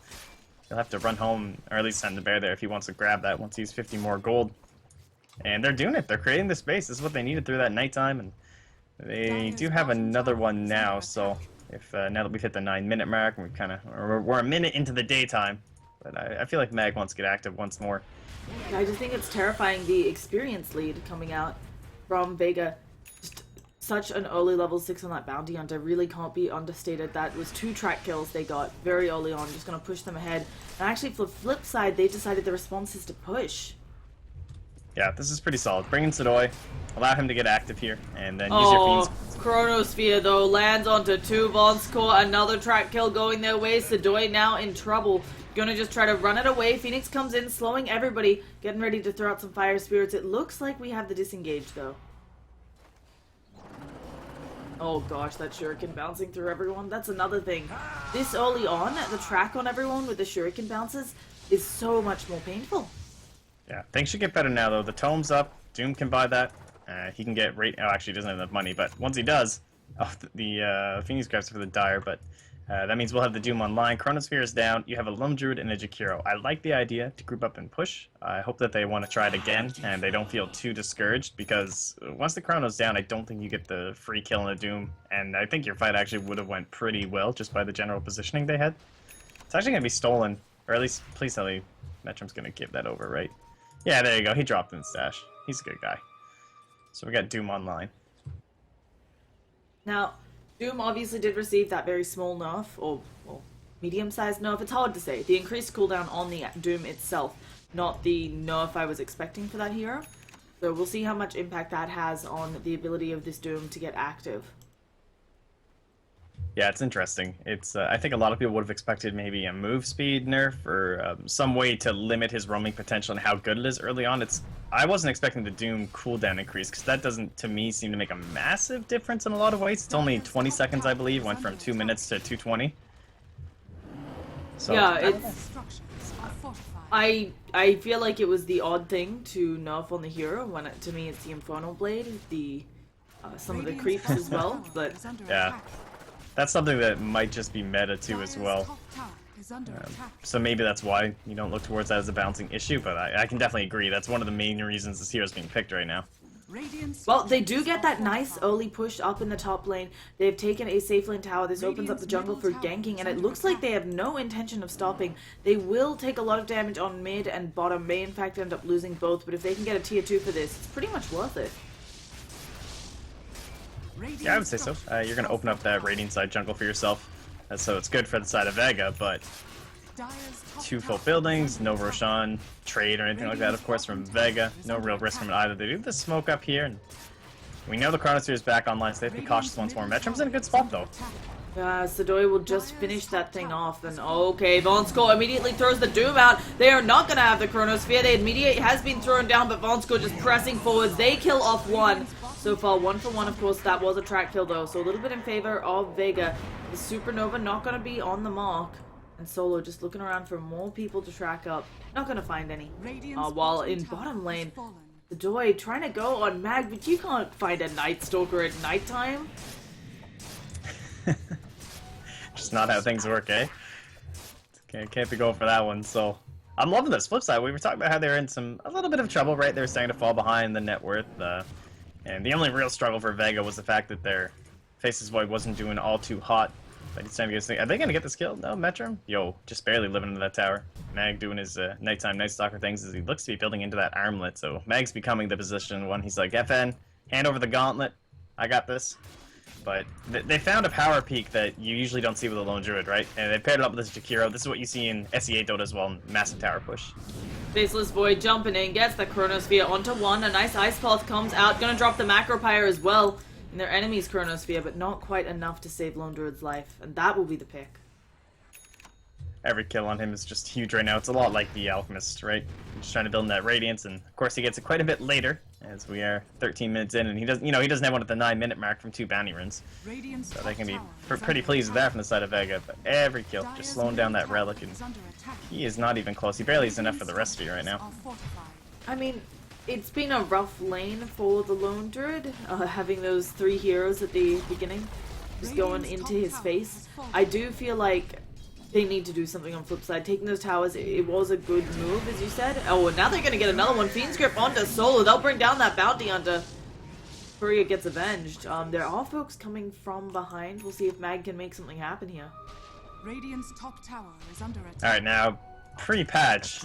he'll have to run home, or at least send the bear there if he wants to grab that once he's 50 more gold. And they're doing it. They're creating the space. This is what they needed through that nighttime, and they do have another one now, so if now that we've hit the 9-minute mark, and we're a minute into the daytime, but I feel like Mag wants to get active once more. I just think it's terrifying, the experience lead coming out from Vega. Just such an early level 6 on that bounty hunter really can't be understated. That was 2 track kills they got very early on, just going to push them ahead. And actually, for the flip side, they decided the response is to push. Yeah, this is pretty solid. Bring in Sidoi, allow him to get active here, and then use your Fiends. Chronosphere though lands onto 2 Von's core, another track kill going their way. Sidoi now in trouble. Gonna just try to run it away. Phoenix comes in, slowing everybody, getting ready to throw out some fire spirits. It looks like we have the disengage though. Oh gosh, that shuriken bouncing through everyone. That's another thing. This early on, the track on everyone with the shuriken bounces is so much more painful. Yeah, things should get better now though. The tome's up. Doom can buy that. He can get rate. Oh, actually, he doesn't have enough money, but once he does, the Phoenix grabs for the Dire, but that means we'll have the Doom online. Chronosphere is down. You have a Lone Druid and a Jakiro. I like the idea to group up and push. I hope that they want to try it again and they don't feel too discouraged, because once the Chrono's down, I don't think you get the free kill in a Doom, and I think your fight actually would have went pretty well just by the general positioning they had. It's actually going to be stolen, or at least, please tell me Metrum's going to give that over, right? Yeah, there you go. He dropped in stash. He's a good guy. So we got Doom online. Now, Doom obviously did receive that very small nerf, or medium-sized nerf. It's hard to say. The increased cooldown on the Doom itself, not the nerf I was expecting for that hero. So we'll see how much impact that has on the ability of this Doom to get active. Yeah, it's interesting. It's I think a lot of people would have expected maybe a move speed nerf or some way to limit his roaming potential and how good it is early on. I wasn't expecting the Doom cooldown increase, because that doesn't, to me, seem to make a massive difference in a lot of ways. It's only 20 seconds, I believe. Went from 2 minutes to 220. So, yeah, it's... I feel like it was the odd thing to nerf on the hero, when to me it's the Infernal Blade, the some of the creeps as well, but... Yeah. That's something that might just be meta too as well. So maybe that's why you don't look towards that as a bouncing issue, but I can definitely agree. That's one of the main reasons this hero's being picked right now. Well, they do get that nice early push up in the top lane. They've taken a safe lane tower. This opens up the jungle for ganking, and it looks like they have no intention of stopping. They will take a lot of damage on mid and bottom. May in fact end up losing both, but if they can get a tier 2 for this, it's pretty much worth it. Yeah, I would say so. You're going to open up that Radiant side jungle for yourself, so it's good for the side of Vega, but 2 full buildings, no Roshan trade or anything like that, of course, from Vega. No real risk from it either. They do the smoke up here, and we know the Chronosphere is back online, so they have to be cautious once more. Metrum's in a good spot, though. Sidoi will just finish that thing off, and okay, Vonsko immediately throws the Doom out. They are not going to have the Chronosphere. The immediate has been thrown down, but Vonsko just pressing forwards. They kill off one. So far, 1 for 1, of course. That was a track kill, though, so a little bit in favor of Vega. The Supernova not going to be on the mark. And Solo just looking around for more people to track up. Not going to find any. While in bottom lane, Sidoi trying to go on Mag, but you can't find a Night Stalker at nighttime. Just not how things work, eh? Can't be going for that one, so... I'm loving this. Flip side, we were talking about how they're in a little bit of trouble, right? They're starting to fall behind the net worth. And the only real struggle for Vega was the fact that their Faceless Void wasn't doing all too hot But he's trying to get this thing. Are they gonna get this kill? No, Metro? Yo, just barely living into that tower. Mag doing his nighttime Night Stalker things as he looks to be building into that armlet. So Mag's becoming the position one. He's like, FN, hand over the gauntlet. I got this. But they found a power peak that you usually don't see with a lone druid, right? And they paired it up with this Jakiro. This is what you see in SE8 Dota as well. Massive tower push. Faceless Void jumping in, gets the Chronosphere onto one. A nice Ice Path comes out. Gonna drop the Macro Pyre as well in their enemy's Chronosphere, but not quite enough to save Lone Druid's life. And that will be the pick. Every kill on him is just huge right now. It's a lot like the Alchemist, right? Just trying to build in that Radiance, and of course he gets it quite a bit later, as we are 13 minutes in, and he doesn't, he doesn't have one at the 9-minute mark from 2 bounty runes. So they can be pretty pleased with that from the side of Vega. But every kill, just slowing down that Relic, and he is not even close. He barely is enough for the rest of you right now. I mean, it's been a rough lane for the Lone Druid, having those 3 heroes at the beginning, just going into his face. I do feel like they need to do something on Flipside. Taking those towers, it was a good move, as you said. Oh, and now they're going to get another one. Fiend's Grip onto Solo. They'll bring down that bounty Hunter. Furia gets avenged. There are folks coming from behind. We'll see if Mag can make something happen here. Radiant's top tower is under attack. Alright, now, pre-patch,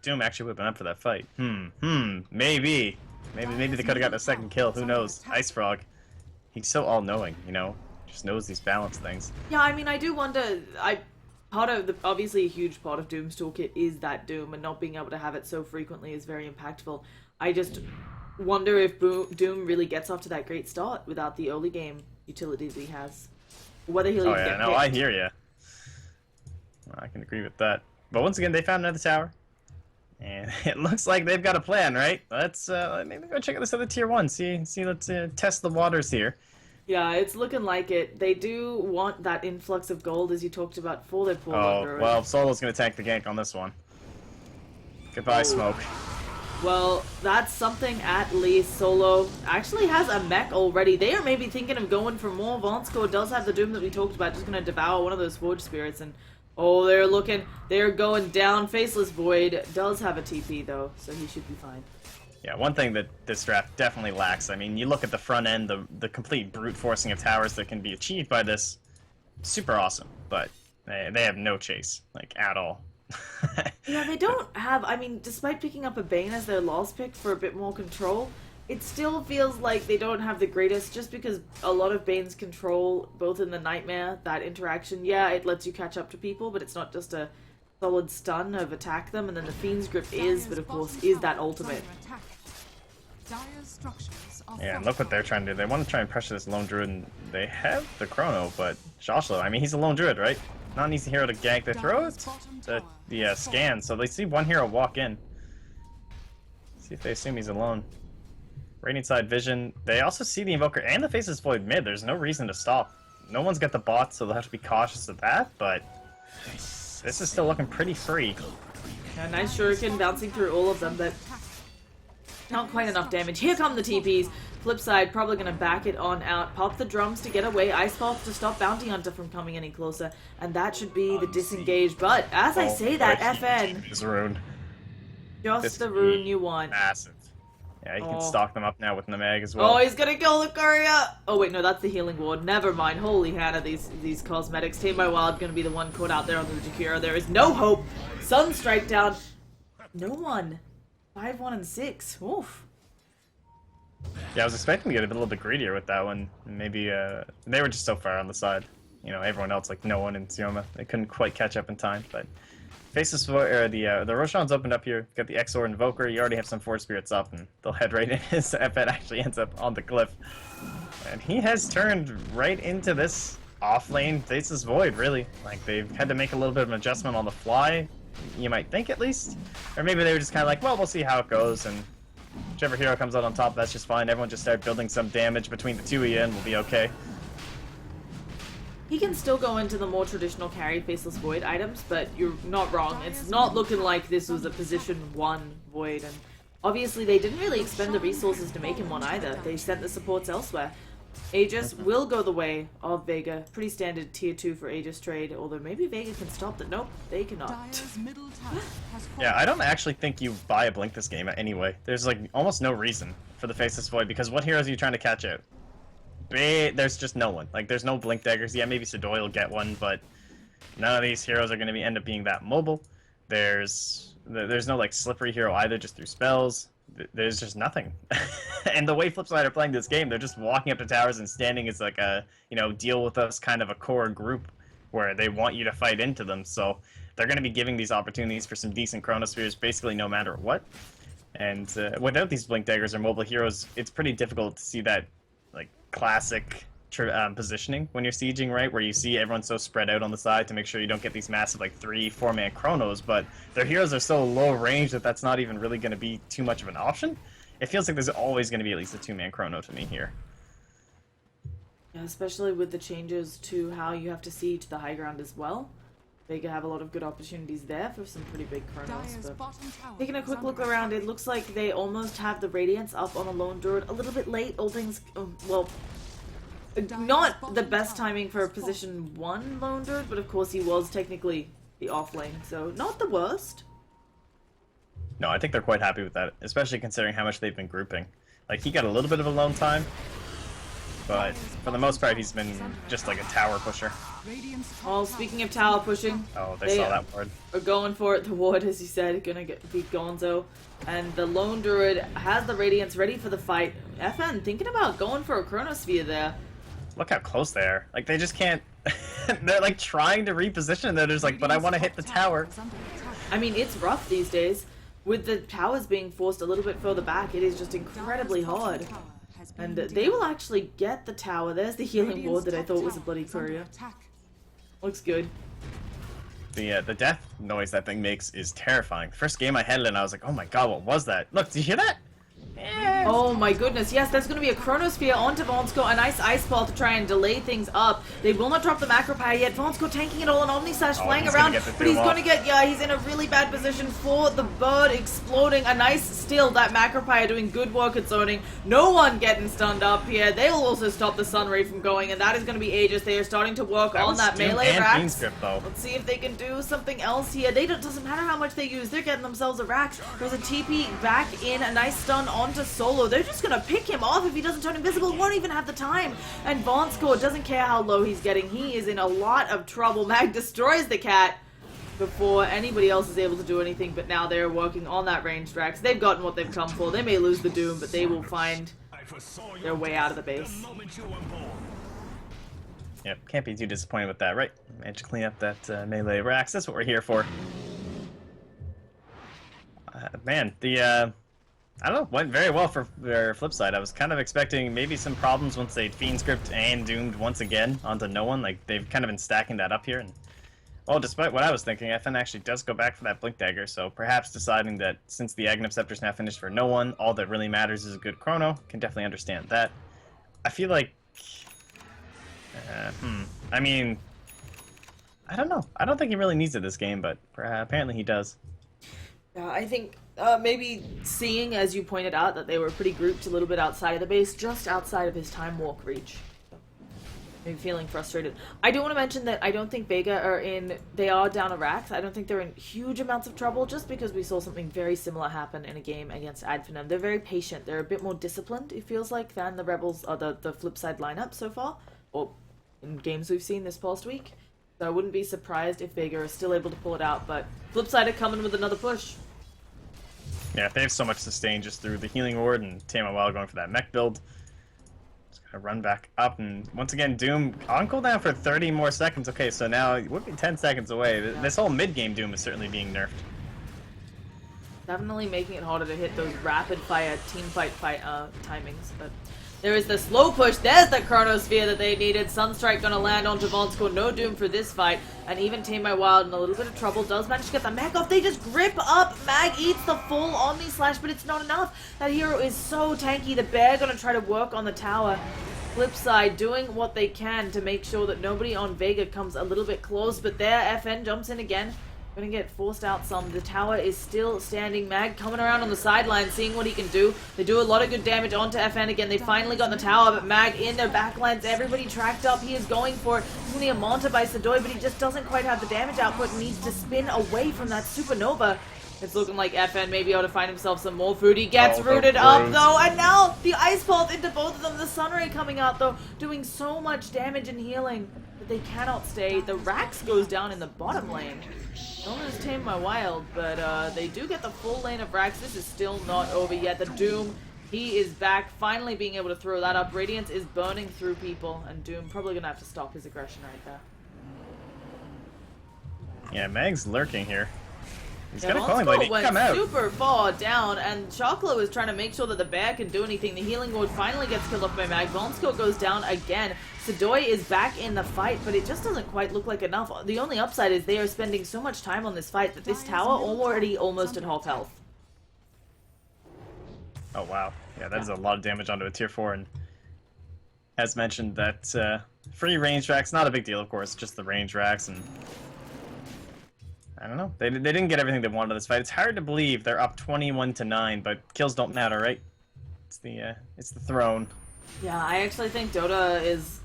Doom actually whipping up for that fight. Maybe they could have gotten a second kill. Who knows? Ice Frog. He's so all-knowing, Just knows these balance things. Yeah, I mean, I do wonder... obviously a huge part of Doom's toolkit is that Doom, and not being able to have it so frequently is very impactful. I just wonder if Doom really gets off to that great start without the early game utilities he has. Whether he'll even get picked. I hear ya. I can agree with that. But once again, they found another tower. And it looks like they've got a plan, right? Let's maybe go check out this other tier 1. Let's test the waters here. Yeah, it's looking like it. They do want that influx of gold, as you talked about, for their poor Druid. Well, Solo's gonna tank the gank on this one. Goodbye, Smoke. Well, that's something at least. Solo actually has a mech already. They are maybe thinking of going for more. Vonscore does have the Doom that we talked about, just gonna devour one of those Forge Spirits, and oh, they're going down. Faceless Void does have a TP though, so he should be fine. Yeah, one thing that this draft definitely lacks, I mean, you look at the front end, the complete brute forcing of towers that can be achieved by this, super awesome, but they have no chase, like, at all. Yeah, they don't have, I mean, despite picking up a Bane as their last pick for a bit more control, it still feels like they don't have the greatest, just because a lot of Bane's control, both in the Nightmare, that interaction, yeah, it lets you catch up to people, but it's not just a solid stun of attack them, and then the Fiend's Grip but of course, is that ultimate. Yeah, and look what they're trying to do. They want to try and pressure this Lone Druid, and they have the Chrono, but Joshua, I mean, he's a Lone Druid, right? Not an easy hero to gank. They throw it the scan, so they see one hero walk in. See if they assume he's alone. Radiant side vision. They also see the Invoker and the Faceless Void mid. There's no reason to stop. No one's got the bot, so they'll have to be cautious of that, but this is still looking pretty free. Yeah, nice Shuriken bouncing through all of them, but not quite enough damage. Here come the TPs. Flipside probably going to back it on out. Pop the drums to get away. Ice Path to stop Bounty Hunter from coming any closer. And that should be the disengage. But as I say that, FN. His rune. Just the rune you want. Massive. Yeah, he can stock them up now with Namag as well. Oh, he's going to kill the courier. Oh, wait, no, that's the healing ward. Never mind. Holy Hannah, these cosmetics. Tame by Wild going to be the one caught out there on the Jakiro. There is no hope. Sunstrike down. No one. 5, 1, and 6. Oof. Yeah, I was expecting to get a little bit greedier with that one. Maybe they were just so far on the side. Everyone else, like no one in Llama, they couldn't quite catch up in time. But Faceless the Roshan's opened up here. Got the Exor Invoker. You already have some Force Spirits up, and they'll head right in. His FN actually ends up on the cliff, and he has turned right into this off lane Faceless Void. Really, like they've had to make a little bit of an adjustment on the fly. You might think, at least, or maybe they were just kind of like, well, we'll see how it goes, and whichever hero comes out on top, that's just fine. Everyone just start building some damage between the two of you, and we'll be okay. He can still go into the more traditional carry Faceless Void items, but you're not wrong. It's not looking like this was a position 1 Void, and obviously they didn't really expend the resources to make him one either. They sent the supports elsewhere. Aegis will go the way of Vega. Pretty standard tier 2 for Aegis trade, although maybe Vega can stop that. Nope, they cannot. Yeah, I don't actually think you buy a Blink this game anyway. There's like almost no reason for the Faceless Void, because what heroes are you trying to catch out? there's just no one. Like, there's no blink daggers. Yeah, maybe Sadoy will get one, but none of these heroes are going to end up being that mobile. There's no like slippery hero either, just through spells. There's just nothing. And the way Flipside are playing this game, they're just walking up to towers and standing as like a, you know, deal with us kind of a core group where they want you to fight into them. So they're going to be giving these opportunities for some decent chronospheres basically no matter what. And without these blink daggers or mobile heroes, it's pretty difficult to see that like classic positioning when you're sieging, right? Where you see everyone so spread out on the side to make sure you don't get these massive like 3-4 man chronos, but their heroes are so low range that that's not even really going to be too much of an option. It feels like there's always going to be at least a 2-man chrono to me here. Yeah, especially with the changes to how you have to siege the high ground as well. Vega have a lot of good opportunities there for some pretty big chronos. But taking a quick look around, it looks like they almost have the Radiance up on a lone druid a little bit late. All things, well, not the best timing for a position 1 lone druid, but of course he was technically the off lane, so not the worst. No, I think they're quite happy with that, especially considering how much they've been grouping. Like, he got a little bit of alone time, but for the most part he's been just like a tower pusher. Well, speaking of tower pushing, oh, they saw that ward. Are going for it. The ward, as you said, gonna beat Gonzo, and the lone druid has the Radiance ready for the fight. FN thinking about going for a chronosphere there. Look how close they are. Like, they just can't... They're, like, trying to reposition. They're just like, but I want to hit the tower. I mean, it's rough these days. With the towers being forced a little bit further back, it is just incredibly hard. And they will actually get the tower. There's the healing ward that I thought was a bloody courier. Looks good. The death noise that thing makes is terrifying. The first game I had it and I was like, oh my god, what was that? Look, did you hear that? Oh my goodness, yes, there's going to be a chronosphere onto Vonsko, a nice ice ball to try and delay things up. They will not drop the macro power yet. Vonsko tanking it all, and Omnislash flying around, but he's going to get, yeah, he's in a really bad position for the bird exploding. A nice steal, that macro power doing good work at zoning. No one getting stunned up here. They will also stop the Sun Ray from going, and that is going to be Aegis. They are starting to work on that melee rack. Let's see if they can do something else here. Doesn't matter how much they use, they're getting themselves a rack. There's a TP back in, a nice stun onto Solo. They're just gonna pick him off if he doesn't turn invisible. Won't even have the time. And Vonsko doesn't care how low he's getting. He is in a lot of trouble. Mag destroys the cat before anybody else is able to do anything, but now they're working on that ranged Rex. They've gotten what they've come for. They may lose the Doom, but they will find their way out of the base. Yep, can't be too disappointed with that, right? Managed to clean up that melee Rax. That's what we're here for. Man, I don't know, went very well for their Flipside. I was kind of expecting maybe some problems once they Fiend Script and Doomed once again onto no one. Like, they've kind of been stacking that up here. And, well, despite what I was thinking, FN actually does go back for that Blink Dagger. So perhaps deciding that since the Aghanim Scepter's now finished for no one, all that really matters is a good chrono. Can definitely understand that. I feel like... I mean... I don't know. I don't think he really needs it this game, but apparently he does. Yeah, I think maybe seeing, as you pointed out, that they were pretty grouped a little bit outside of the base, just outside of his time walk reach. Maybe feeling frustrated. I do want to mention that I don't think Vega they are down a Rax. I don't think they're in huge amounts of trouble, just because we saw something very similar happen in a game against Adfinem. They're very patient. They're a bit more disciplined, it feels like, than the Rebels, or the Flipside lineup so far, or in games we've seen this past week. So I wouldn't be surprised if Vega is still able to pull it out, but Flipside are coming with another push. Yeah, they have so much sustain just through the healing ward, and Tama Wild going for that mech build. Just gonna run back up, and once again, Doom on cooldown for 30 more seconds. Okay, so now it would be 10 seconds away. Yeah. This whole mid-game Doom is certainly being nerfed. Definitely making it harder to hit those rapid-fire teamfight timings, but... There is the slow push. There's the chronosphere that they needed. Sunstrike gonna land onto Vonsko. No Doom for this fight. And even Tame My Wild in a little bit of trouble. Does manage to get the mech off. They just grip up. Mag eats the full Omnislash, but it's not enough. That hero is so tanky. The bear gonna try to work on the tower. Flipside doing what they can to make sure that nobody on Vega comes a little bit close. But there, FN jumps in again. Gonna get forced out some. The tower is still standing. Mag coming around on the sideline, seeing what he can do. They do a lot of good damage onto FN again. They finally got in the tower, but Mag in their backlines. Everybody tracked up. He is going for it. He's only a Monta by Sadoy, but he just doesn't quite have the damage output and needs to spin away from that supernova. It's looking like FN may be able to find himself some more food. He gets Oh, rooted up, gross. though, and now the Ice Pulse into both of them. The Sunray coming out, though, doing so much damage and healing that they cannot stay. The Rax goes down in the bottom lane. No one has tamed my Wild, but they do get the full lane of Rax. This is still not over yet. The Doom, he is back, finally being able to throw that up. Radiance is burning through people, and Doom probably going to have to stop his aggression right there. Yeah, Mag's lurking here. He's Yeah, got a calling blade. He went can come out. super far down, and Choclo is trying to make sure that the bear can do anything. The healing ward finally gets killed off by Mag. Vonsko goes down again. Sadoy is back in the fight, but it just doesn't quite look like enough. The only upside is they are spending so much time on this fight that this tower already almost at half health. Oh wow, yeah, that is a lot of damage onto a tier 4, and as mentioned, that free range racks, not a big deal, of course, just the range racks, and I don't know, they didn't get everything they wanted in this fight. It's hard to believe they're up 21-9, but kills don't matter, right? It's the throne. Yeah, I actually think Dota is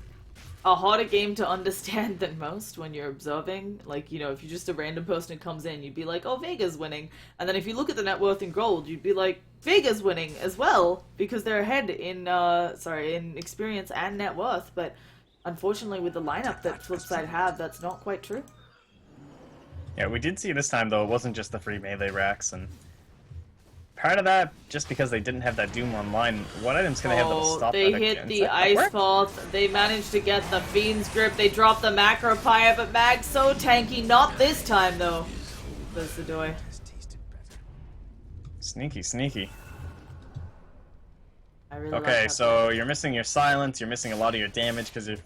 a harder game to understand than most when you're observing. Like, you know, if you're just a random person who comes in, you'd be like, oh, Vega's winning. And then if you look at the net worth in gold, you'd be like, Vega's winning as well, because they're ahead in, in experience and net worth. But unfortunately, with the lineup that Flipside have, that's not quite true. Yeah, we did see this time, though, it wasn't just the free melee racks, and part of that, just because they didn't have that Doom online, what item's gonna have them stop they that hit again? the Ice Pulse. They managed to get the Fiend's Grip. They dropped the Macro Pyre, but Mag's so tanky. Not this time, though. Says Sadoy. Sneaky, sneaky. I really like Okay, that so play. you're missing your silence, you're missing a lot of your damage, because you're,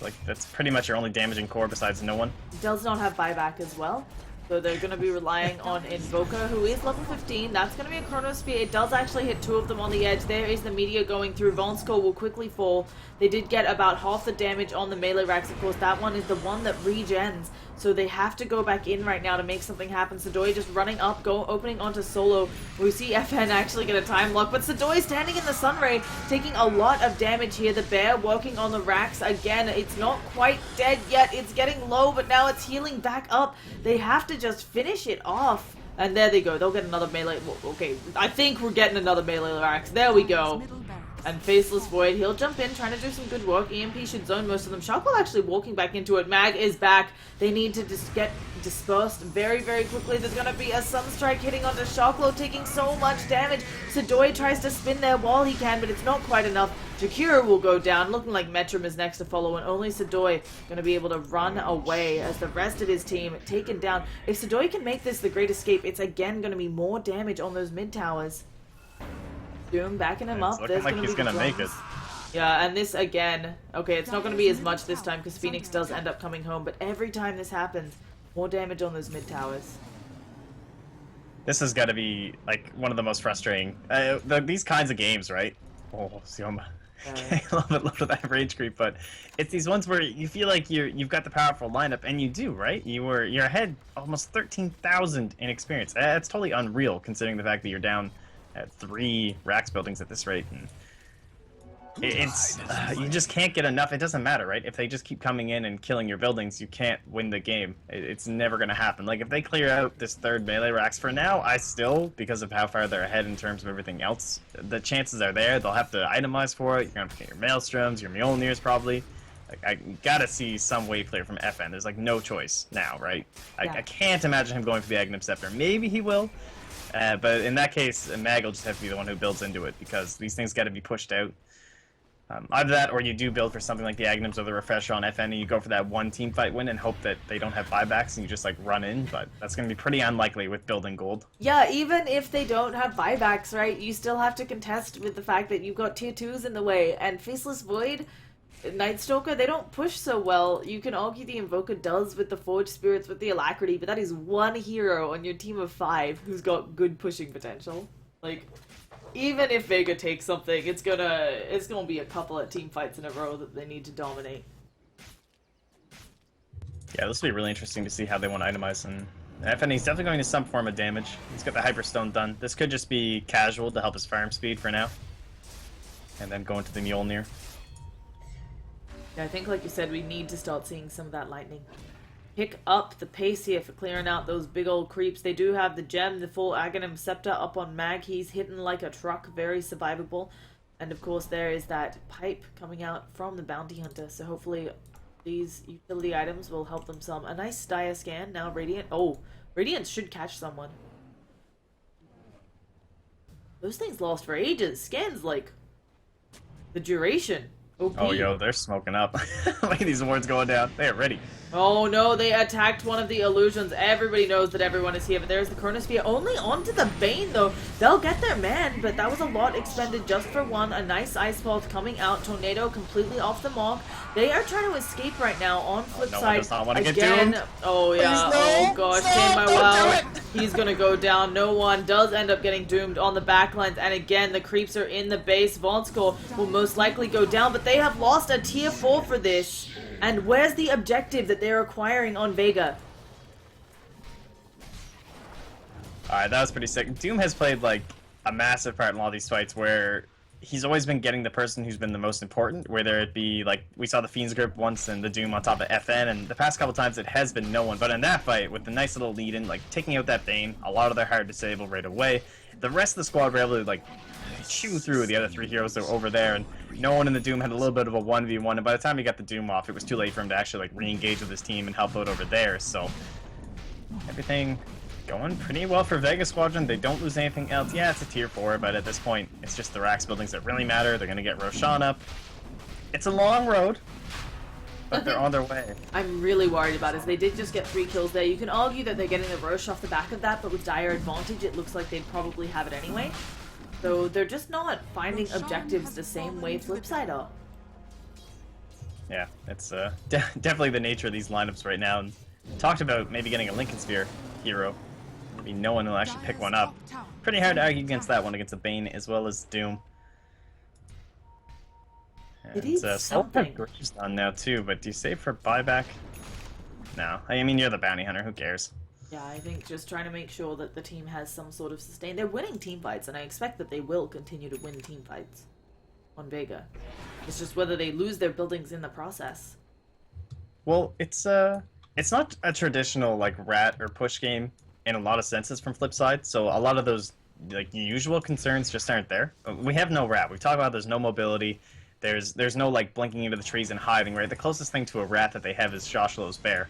like, that's pretty much your only damaging core besides no one. Does not have buyback as well. So they're going to be relying on Invoker, who is level 15. That's going to be a Chronosphere. It does actually hit 2 of them on the edge. There is the meteor going through. Vonsko will quickly fall. They did get about half the damage on the melee racks. Of course, that one is the one that regens. So they have to go back in right now to make something happen. Sadoy just running up, opening onto solo. We see FN actually get a time lock, but Sadoy standing in the Sunray, taking a lot of damage here. The bear working on the racks again. It's not quite dead yet. It's getting low, but now it's healing back up. They have to just finish it off. And there they go. They'll get another melee. Okay, I think we're getting another melee racks. There we go. And Faceless Void, he'll jump in, trying to do some good work. EMP should zone most of them. Shockwell actually walking back into it. Mag is back. They need to just get dispersed very, very quickly. There's going to be a Sunstrike hitting onto Shocklow, taking so much damage. Sadoy tries to spin there while he can, but it's not quite enough. Jakira will go down, looking like Metrum is next to follow, and only Sadoy going to be able to run away as the rest of his team taken down. If Sadoy can make this the Great Escape, it's again going to be more damage on those mid towers. Doom backing him up. Looking like he's gonna make it. Yeah, and this again. Okay, it's not going to be as much this time because Phoenix does end up coming home, but every time this happens, more damage on those mid towers. This has got to be, like, one of the most frustrating. These kinds of games, right? Oh, Sioma. I love it, that rage creep, but it's these ones where you feel like you've got the powerful lineup, and you do, right? You're ahead almost 13,000 in experience. That's totally unreal, considering the fact that you're down at 3 racks buildings at this rate. And it's you just can't get enough. It doesn't matter, right? If they just keep coming in and killing your buildings, you can't win the game. It's never going to happen. Like, if they clear out this 3rd melee racks for now, I still, because of how far they're ahead in terms of everything else, the chances are there. They'll have to itemize for it. You're going to have to get your Maelstroms, your Mjolnirs probably. Like, I gotta see some way clear from FN. There's, like, no choice now, right? Yeah. I can't imagine him going for the Aghanim Scepter. Maybe he will. But in that case, Mag will just have to be the one who builds into it, because these things got to be pushed out. Either that, or you do build for something like the Aghanims or the Refresher on FN, and you go for that one team fight win and hope that they don't have buybacks and you just, like, run in, but that's going to be pretty unlikely with building gold. Yeah, even if they don't have buybacks, right, you still have to contest with the fact that you've got tier 2s in the way, and Faceless Void, Nightstalker, they don't push so well. You can argue the Invoker does with the Forged Spirits, with the Alacrity, but that is one hero on your team of 5 who's got good pushing potential. Like, even if Vega takes something, it's gonna be a couple of team fights in a row that they need to dominate. Yeah, this will be really interesting to see how they want to itemize, and FNE's definitely going to some form of damage. He's got the Hyperstone done. This could just be casual to help his farm speed for now. And then go into the Mjolnir. Yeah, I think, like you said, we need to start seeing some of that lightning. pick up the pace here for clearing out those big old creeps. They do have the gem, the full Aghanim Scepter up on Mag. He's hidden like a truck, very survivable. And of course there is that pipe coming out from the Bounty Hunter. So hopefully these utility items will help them some. A nice Dire Scan. Now Radiant. Oh, Radiant should catch someone. Those things last for ages. Scans like the duration. OP. Oh, yo, they're smoking up. Look at these wards going down. They're ready. Oh no, they attacked one of the illusions. Everybody knows that everyone is here, but there's the Chronosphere. Only onto the Bane, though. They'll get their man, but that was a lot expended just for one. A nice Ice Vault coming out. Tornado completely off the mark. They are trying to escape right now on Flipside. Does not want to Again, get doomed. oh yeah, oh gosh, Chain my well. He's gonna go down. No one does end up getting doomed on the backlines, and again, the creeps are in the base. Vonskor will most likely go down, but they have lost a tier 4 for this. And where's the objective that they're acquiring on Vega? Alright, that was pretty sick. Doom has played, like, a massive part in all these fights where he's always been getting the person who's been the most important, whether it be, like, we saw the Fiends grip once and the Doom on top of FN, and the past couple times it has been no one. But in that fight, with the nice little lead-in, like, taking out that Bane, a lot of their hard disable right away, the rest of the squad were able to, like, chew through the other 3 heroes that were over there, and no one in the Doom had a little bit of a 1v1, and by the time he got the Doom off, it was too late for him to actually, like, re-engage with his team and help out over there, so everything going pretty well for Vega Squadron. They don't lose anything else. Yeah, it's a tier 4, but at this point, it's just the Rax buildings that really matter. They're gonna get Roshan up. It's a long road, but they're on their way. I'm really worried about is they did just get 3 kills there. You can argue that they're getting the Rosh off the back of that, but with dire advantage, it looks like they'd probably have it anyway. So they're just not finding objectives the same way Flipside are. Yeah, it's definitely the nature of these lineups right now. And talked about maybe getting a Lincoln Sphere hero. Maybe no one will actually pick one up. Pretty hard to argue against that one against a Bane as well as Doom. It is something. Graves done now too, but do you save for buyback? No, I mean you're the bounty hunter. Who cares? Yeah, I think just trying to make sure that the team has some sort of sustain. They're winning team fights, and I expect that they will continue to win team fights on Vega. It's just whether they lose their buildings in the process. Well, it's not a traditional like rat or push game in a lot of senses from Flipside. So a lot of those like usual concerns just aren't there. We have no rat. We've talked about there's no mobility. There's no like blinking into the trees and hiding. Right, the closest thing to a rat that they have is Shoshlo's bear.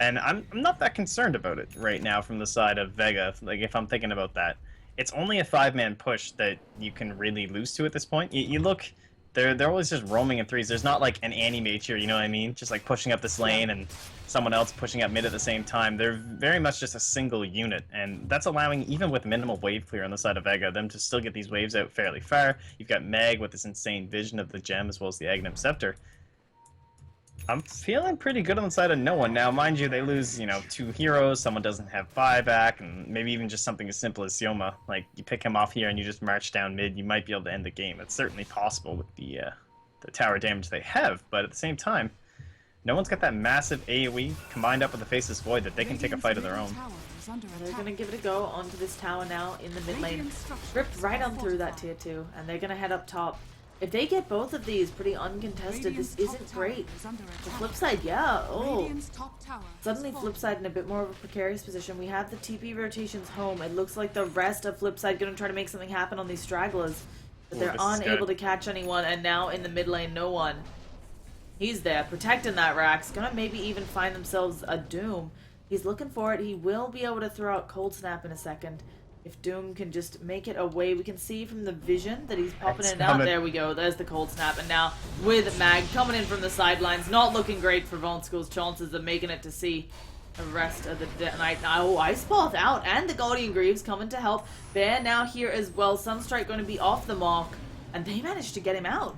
And I'm not that concerned about it right now from the side of Vega, like if I'm thinking about that. It's only a 5-man push that you can really lose to at this point. You look, they're always just roaming in threes. There's not like an anti-mage here, you know what I mean? Just like pushing up this lane and someone else pushing up mid at the same time. They're very much just a single unit, and that's allowing, even with minimal wave clear on the side of Vega, them to still get these waves out fairly far. You've got Meg with this insane vision of the gem as well as the Aghanim Scepter. I'm feeling pretty good on the side of no one. Now, mind you, they lose, 2 heroes, someone doesn't have buyback, and maybe even just something as simple as Llama. Like, you pick him off here and you just march down mid, you might be able to end the game. It's certainly possible with the tower damage they have, but at the same time, no one's got that massive AoE combined up with the Faceless Void that they can take a fight of their own. They're going to give it a go onto this tower now in the mid lane. Ripped right on through that tier 2, and they're going to head up top. If they get both of these pretty uncontested, this isn't great. The Flipside, yeah, oh. Suddenly Flipside in a bit more of a precarious position. We have the TP rotations home. It looks like the rest of Flipside going to try to make something happen on these stragglers. But they're unable to catch anyone, and now in the mid lane, no one. He's there, protecting that Rax. Gonna maybe even find themselves a Doom. He's looking for it. He will be able to throw out Cold Snap in a second. If Doom can just make it away, we can see from the vision that he's popping it out. There we go. There's the Cold Snap. And now with Mag coming in from the sidelines, not looking great for Vonskul's chances of making it to see the rest of the night. Oh, Ice Path out, and the Guardian Greaves coming to help. Bear now here as well. Sunstrike going to be off the mark, and they managed to get him out.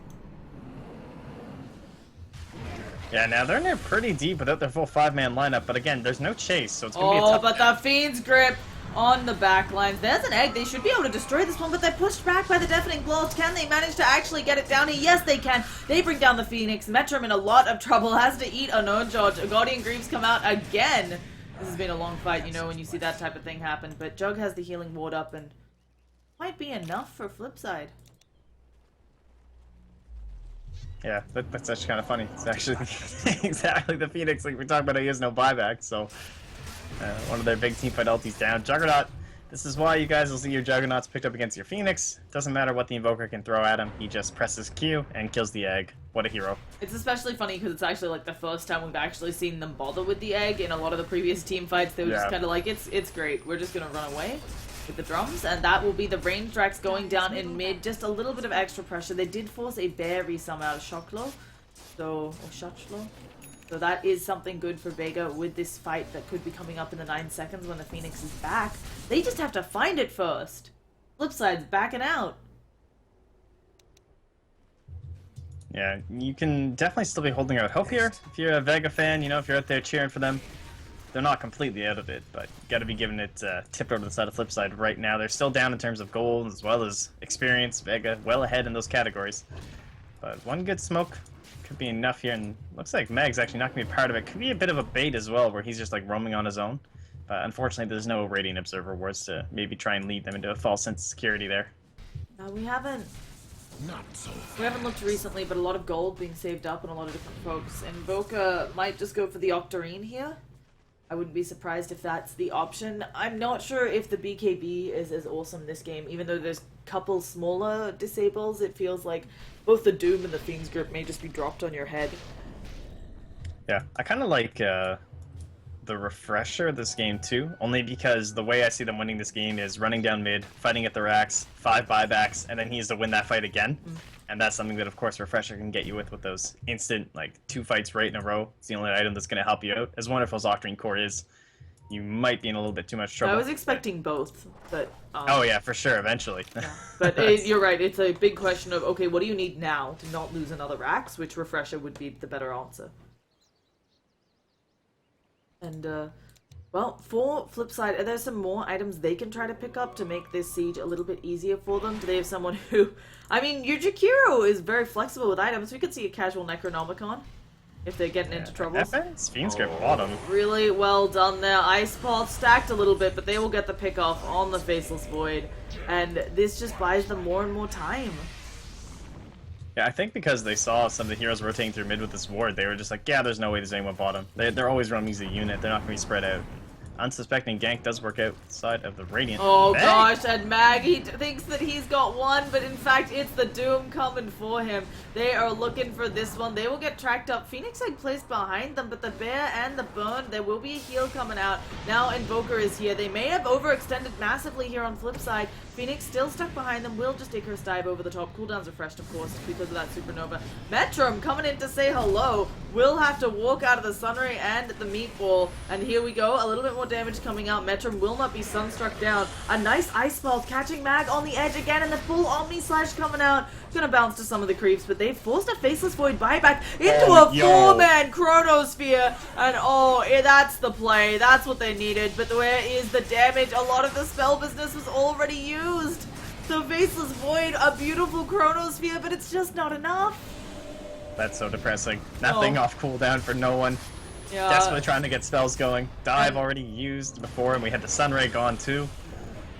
Yeah, now they're in there pretty deep without their full 5-man lineup, but again, there's no chase, so it's going to be a tough but the Fiend's grip on the back lines. There's an egg. They should be able to destroy this one, but they're pushed back by the Deafening Blast. Can they manage to actually get it down here? Yes, they can. They bring down the Phoenix. Metrum in a lot of trouble. Has to eat a no-Judge. Guardian Greaves come out again. This has been a long fight, when you see that type of thing happen. But Jug has the healing ward up, and might be enough for Flipside. Yeah, that's actually kind of funny. It's actually exactly the Phoenix. Like we're talking about, he has no buyback, so one of their big team fight ultis down. Juggernaut. This is why you guys will see your Juggernauts picked up against your Phoenix. Doesn't matter what the Invoker can throw at him. He just presses Q and kills the egg. What a hero. It's especially funny because it's actually like the first time we've actually seen them bother with the egg. In a lot of the previous team fights, they were just kind of like, it's great. We're just going to run away with the drums. And that will be the range Drax going down in mid. Just a little bit of extra pressure. They did force a bear resum out of Shocklo. Or Shotchlo. So that is something good for Vega with this fight that could be coming up in the 9 seconds when the Phoenix is back. They just have to find it first. Flipside's backing out. Yeah, you can definitely still be holding out hope here. If you're a Vega fan, you know, if you're out there cheering for them, they're not completely out of it, but you got to be giving it tipped over to the side of Flipside right now. They're still down in terms of gold as well as experience. Vega well ahead in those categories. But one good smoke could be enough here, and looks like Meg's actually not going to be part of it. Could be a bit of a bait as well, where he's just like roaming on his own. But unfortunately, there's no Radiant Observer Wards to maybe try and lead them into a false sense of security there. We haven't looked recently, but a lot of gold being saved up and a lot of different folks. And Invoker might just go for the Octarine here. I wouldn't be surprised if that's the option. I'm not sure if the BKB is as awesome this game, even though there's a couple smaller disables. It feels like both the Doom and the Fiend's Grip may just be dropped on your head. Yeah, I kind of like the refresher of this game too, only because the way I see them winning this game is running down mid, fighting at the racks, 5 buybacks, and then he has to win that fight again. And that's something that, of course, Refresher can get you with those instant, like, 2 fights right in a row. It's the only item that's going to help you out. As wonderful as Octarine Core is, you might be in a little bit too much trouble. I was expecting both, but... oh, yeah, for sure, eventually. Yeah. But you're right, it's a big question of, okay, what do you need now to not lose another racks, which Refresher would be the better answer. And, well, for Flipside, are there some more items they can try to pick up to make this siege a little bit easier for them? Do they have someone who... I mean, your Jakiro is very flexible with items. We could see a casual Necronomicon if they're getting into trouble. Fiend's Grip bottom. Really well done there. Ice Path stacked a little bit, but they will get the pick off on the Faceless Void. And this just buys them more and more time. Yeah, I think because they saw some of the heroes rotating through mid with this ward, they were just like, yeah, there's no way there's anyone bottom. They're always running as a unit. They're not going to be spread out. Unsuspecting gank does work outside of the Radiant. Oh gosh, and Mag, he thinks that he's got one, but in fact it's the Doom coming for him. They are looking for this one. They will get tracked up. Phoenix Egg placed behind them, but the Bear and the Burn, there will be a heal coming out. Now Invoker is here. They may have overextended massively here on Flipside. Phoenix still stuck behind them. Will just Icarus dive over the top. Cooldown's refreshed, of course, because of that Supernova. Metrum coming in to say hello. Will have to walk out of the Sunray and the Meatball. And here we go. A little bit more damage coming out. Metrum will not be Sunstruck down. A nice Ice Ball catching Mag on the edge again, and the full Omni Slash coming out. Gonna bounce to some of the creeps, but they've forced a Faceless Void buyback into a 4-man Chronosphere. And that's the play. That's what they needed. But where is the damage? A lot of the spell business was already used. So Faceless Void, a beautiful Chronosphere, but it's just not enough. That's so depressing. Nothing off cooldown for no one. Yeah. Desperately trying to get spells going. Dive already used before, and we had the Sunray gone too.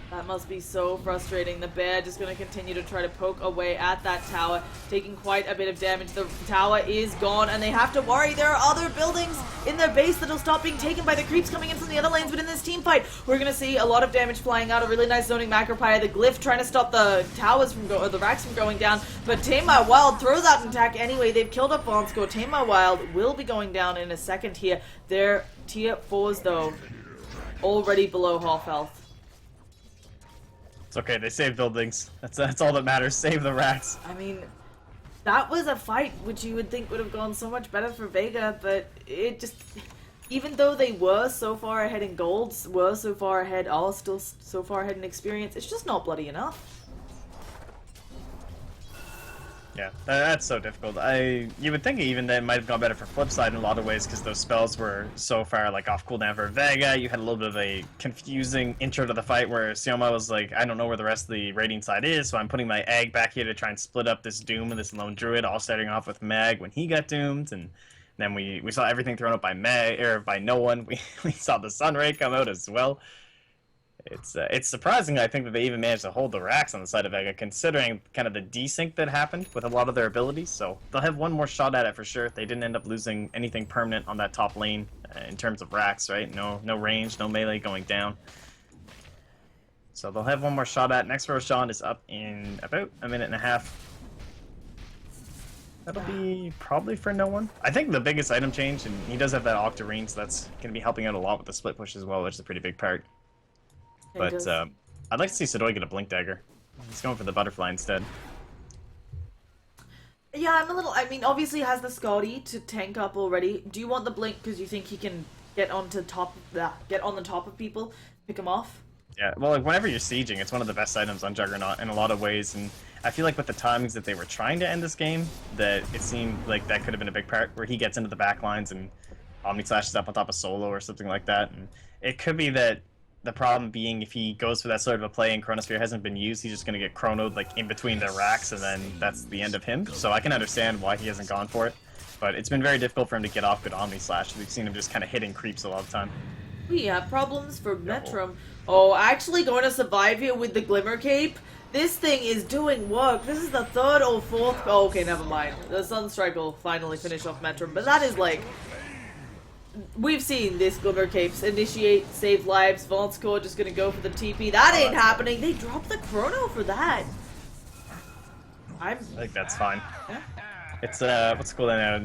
That must be so frustrating. The Bear just going to continue to try to poke away at that tower, taking quite a bit of damage. The tower is gone, and they have to worry. There are other buildings in their base that'll stop being taken by the creeps coming in from the other lanes, but in this team fight, we're going to see a lot of damage flying out. A really nice zoning Macropire. The Glyph trying to stop the towers from or the racks from going down, but Tame My Wild throws out an attack anyway. They've killed up Vonscore. Tame My Wild will be going down in a second here. Their tier 4s, though, already below half health. It's okay, they saved buildings. That's all that matters. Save the racks. I mean, that was a fight which you would think would have gone so much better for Vega, but it just... Even though they were so far ahead in golds, are still so far ahead in experience, it's just not bloody enough. Yeah, that's so difficult. You would think even that it might have gone better for Flipside in a lot of ways because those spells were so far like off cooldown for Vega. You had a little bit of a confusing intro to the fight where Sioma was like, I don't know where the rest of the Radiant side is, so I'm putting my egg back here to try and split up this Doom and this Lone Druid, all starting off with Mag when he got doomed, and then we saw everything thrown up by Mag or by no one. We saw the Sunray come out as well. It's surprising, I think, that they even managed to hold the racks on the side of Vega, considering kind of the desync that happened with a lot of their abilities. So they'll have one more shot at it for sure. They didn't end up losing anything permanent on that top lane in terms of racks, right? No range, no melee going down. So they'll have one more shot at it. Next Roshan is up in about a minute and a half. That'll be probably for no one. I think the biggest item change, and he does have that Octarine, so that's going to be helping out a lot with the split push as well, which is a pretty big part. But I'd like to see Sidoi get a Blink Dagger. He's going for the Butterfly instead. Yeah, I'm a little... I mean, obviously he has the Scotty to tank up already. Do you want the Blink because you think he can get on the top of people, pick them off? Yeah, well, like, whenever you're sieging, it's one of the best items on Juggernaut in a lot of ways, and I feel like with the timings that they were trying to end this game, that it seemed like that could have been a big part, where he gets into the back lines and Omni Slashes up on top of Solo or something like that, and it could be that the problem being if he goes for that sort of a play and Chronosphere hasn't been used, he's just going to get chronoed like in between the racks, and then that's the end of him. So I can understand why he hasn't gone for it, but it's been very difficult for him to get off good Omni Slash. We've seen him just kind of hitting creeps a lot of the time. We have problems for Metrum. Oh, actually going to survive here with the Glimmer Cape? This thing is doing work. This is the third or fourth... Oh, okay, never mind. The Sunstrike will finally finish off Metrum, but that is like... We've seen this Glimmer Capes initiate, save lives. Vault's Core just gonna go for the TP. That ain't happening. They dropped the chrono for that. I think that's fine. Yeah. It's what's cool now?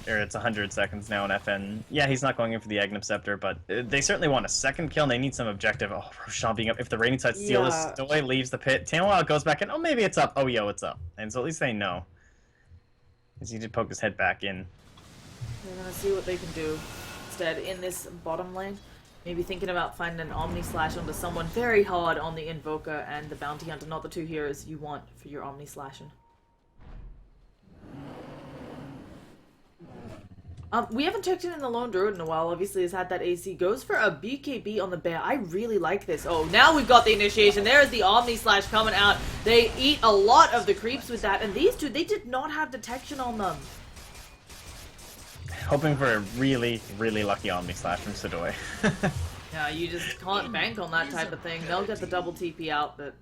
It's 100 seconds now in FN. Yeah, he's not going in for the Aghanim Scepter, but they certainly want a second kill and they need some objective. Oh, Roshan being up. If the Radiant Side steal this, Sidoi leaves the pit. Tailwild goes back in. Oh, maybe it's up. Oh, yo, it's up. And so at least they know. Because he did poke his head back in. They're gonna see what they can do instead in this bottom lane. Maybe thinking about finding an Omni Slash onto someone very hard on the Invoker and the Bounty Hunter. Not the two heroes you want for your Omni Slashing. We haven't checked in the Lone Druid in a while. Obviously, has had that AC. Goes for a BKB on the bear. I really like this. Oh, now we've got the initiation. There's the Omni Slash coming out. They eat a lot of the creeps with that. And these two, they did not have detection on them. Hoping for a really, really lucky Omni Slash from Sidoi. Yeah, you just can't bank on that type of thing. They'll get the double TP out, but...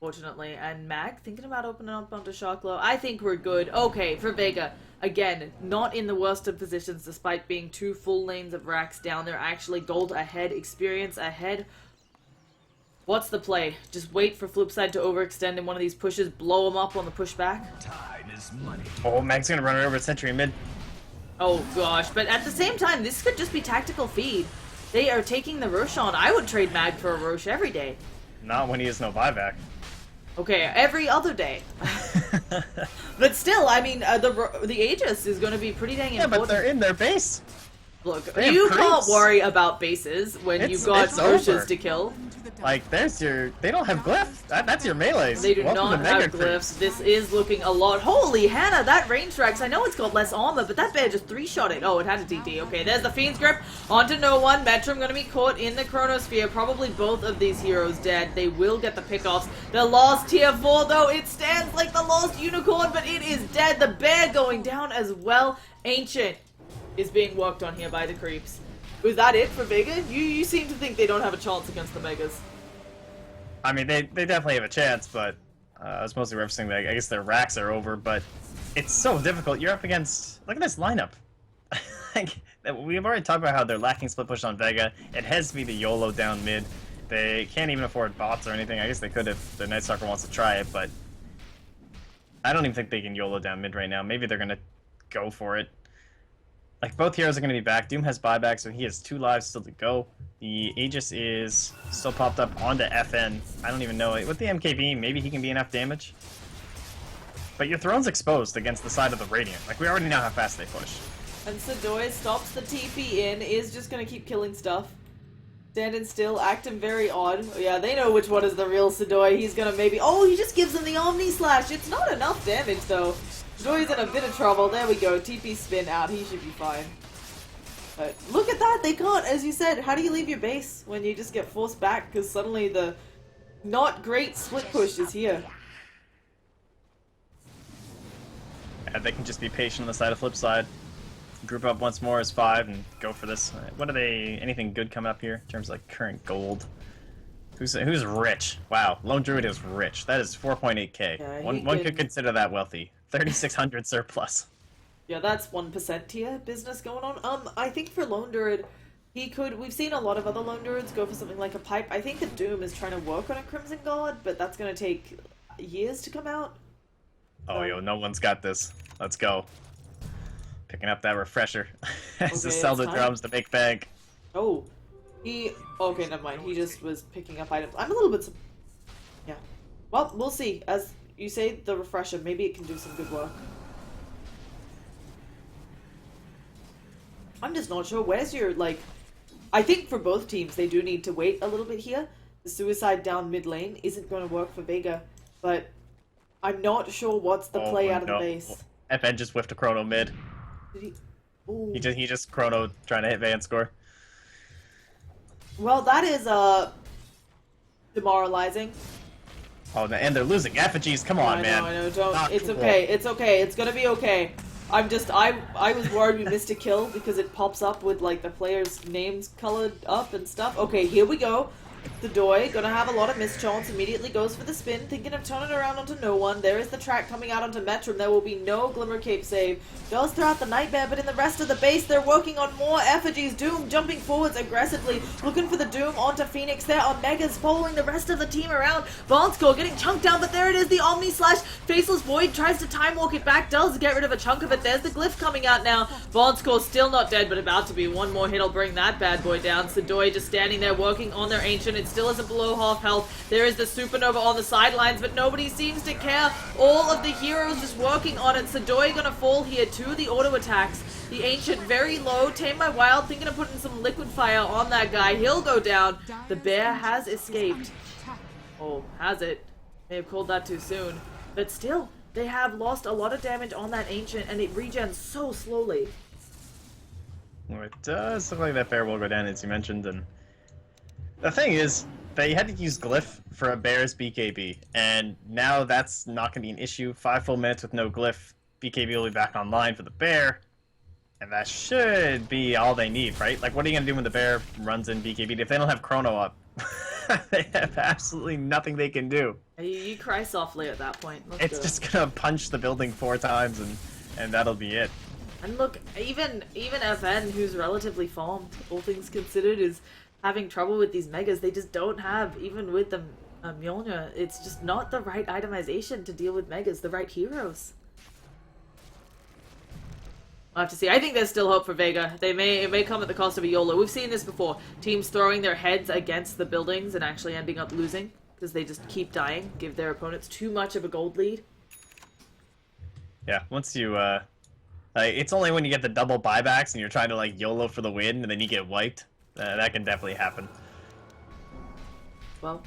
Fortunately. And Mag, thinking about opening up onto Shocklow. I think we're good. Okay, for Vega. Again, not in the worst of positions despite being two full lanes of racks down there. Actually, gold ahead, experience ahead. What's the play? Just wait for Flipside to overextend in one of these pushes, blow him up on the pushback? Time is money. Oh, Mag's gonna run right over Sentry in mid. Oh gosh, but at the same time, this could just be tactical feed. They are taking the Roshan. I would trade Mag for a Rosh every day. Not when he has no buyback. Okay, every other day. But still, I mean, the Aegis is going to be pretty dang important. Yeah, but they're in their base. Look, you can't worry about bases when you've got Roshes to kill. Like, there's your... They don't have glyphs. That's your melees. They do not have glyphs. This is looking a lot... Holy Hannah, that range strikes. I know it's got less armor, but that bear just three-shot it. Oh, it had a DD. Okay, there's the Fiend's Grip. Onto no one. Metrum going to be caught in the Chronosphere. Probably both of these heroes dead. They will get the pickoffs. The lost tier 4, though, it stands like the lost unicorn, but it is dead. The bear going down as well. Ancient is being worked on here by the creeps. Was that it for Vega? You seem to think they don't have a chance against the Megas. I mean, they definitely have a chance, but I was mostly referencing that I guess their racks are over, but it's so difficult. You're up against... Look at this lineup. Like, we've already talked about how they're lacking split push on Vega. It has to be the YOLO down mid. They can't even afford bots or anything. I guess they could if the Night Stalker wants to try it, but I don't even think they can YOLO down mid right now. Maybe they're going to go for it. Like, both heroes are going to be back. Doom has buyback, so he has 2 lives still to go. The Aegis is still popped up onto FN. I don't even know. With the MKB, maybe he can be enough damage. But your throne's exposed against the side of the Radiant. Like, we already know how fast they push. And Sidoi stops the TP in, is just going to keep killing stuff. Standing still, acting very odd. Yeah, they know which one is the real Sidoi. He's going to maybe... Oh, he just gives him the Omni Slash. It's not enough damage, though. Sidoi's in a bit of trouble. There we go. TP spin out. He should be fine. But look at that. They can't, as you said. How do you leave your base when you just get forced back? Because suddenly the not great split push is here. Yeah, they can just be patient on the side of Flipside. group up once more as 5 and go for this. What are they? Anything good coming up here in terms of like current gold? Who's rich? Wow, Lone Druid is rich. That is 4.8k. Yeah, one could consider that wealthy. 3,600 surplus. Yeah, that's 1% tier business going on. I think for Lone Druid, he could. We've seen a lot of other Lone Druids go for something like a pipe. I think the Doom is trying to work on a Crimson Guard, but that's gonna take years to come out. Oh, yo, no one's got this. Let's go. Picking up that refresher. Has to sell the drums to make bank. Oh, okay, never mind. He just was picking up items. I'm a little bit. Yeah. Well, we'll see. As you say, the refresher, maybe it can do some good work. I'm just not sure. Where's your, like... I think for both teams, they do need to wait a little bit here. The suicide down mid lane isn't going to work for Vega, but I'm not sure what's the play out of the base. FN just whiffed a chrono mid. Did he? Ooh. He just chrono trying to hit Van score. Well, that is demoralizing. Oh, and they're losing effigies. Come on, man. I know. Don't. It's okay. It's okay. It's gonna be okay. I'm just. I was worried we missed a kill because it pops up with like the players' names colored up and stuff. Okay, here we go. The Doi, gonna have a lot of mischance, immediately goes for the spin, thinking of turning around onto no one. There is the track coming out onto Metrum. There will be no Glimmer Cape save. Does throw out the Nightmare, but in the rest of the base, they're working on more effigies. Doom jumping forwards aggressively, looking for the Doom onto Phoenix. There are Megas following the rest of the team around. Vonskor getting chunked down, but there it is, the Omni Slash. Faceless Void tries to time walk it back, does get rid of a chunk of it. There's the Glyph coming out now. Vonskor still not dead, but about to be. One more hit will bring that bad boy down. Sidoi just standing there working on their Ancient. It still isn't below half health. There is the Supernova on the sidelines, but nobody seems to care. All of the heroes just working on it. Sidoi gonna fall here to the auto attacks. The Ancient very low. Tame by Wild thinking of putting some liquid fire on that guy. He'll go down. The bear has escaped. Oh, has it? May have called that too soon. But still, they have lost a lot of damage on that Ancient, and it regens so slowly. Well, it does look like that bear will go down, as you mentioned, and the thing is, they had to use Glyph for a bear's BKB, and now that's not going to be an issue. 5 full minutes with no Glyph, BKB will be back online for the bear, and that should be all they need, right? Like, what are you going to do when the bear runs in BKB? If they don't have Chrono up, they have absolutely nothing they can do. You cry softly at that point. It's just going to punch the building 4 times, and that'll be it. And look, even FN, who's relatively farmed, all things considered, is having trouble with these Megas. They just don't have, even with the Mjolnir, it's just not the right itemization to deal with Megas, the right heroes. We'll have to see. I think there's still hope for Vega. It may come at the cost of a YOLO. We've seen this before. Teams throwing their heads against the buildings and actually ending up losing because they just keep dying, give their opponents too much of a gold lead. Yeah, once you, it's only when you get the double buybacks and you're trying to, like, YOLO for the win and then you get wiped. That can definitely happen. Well,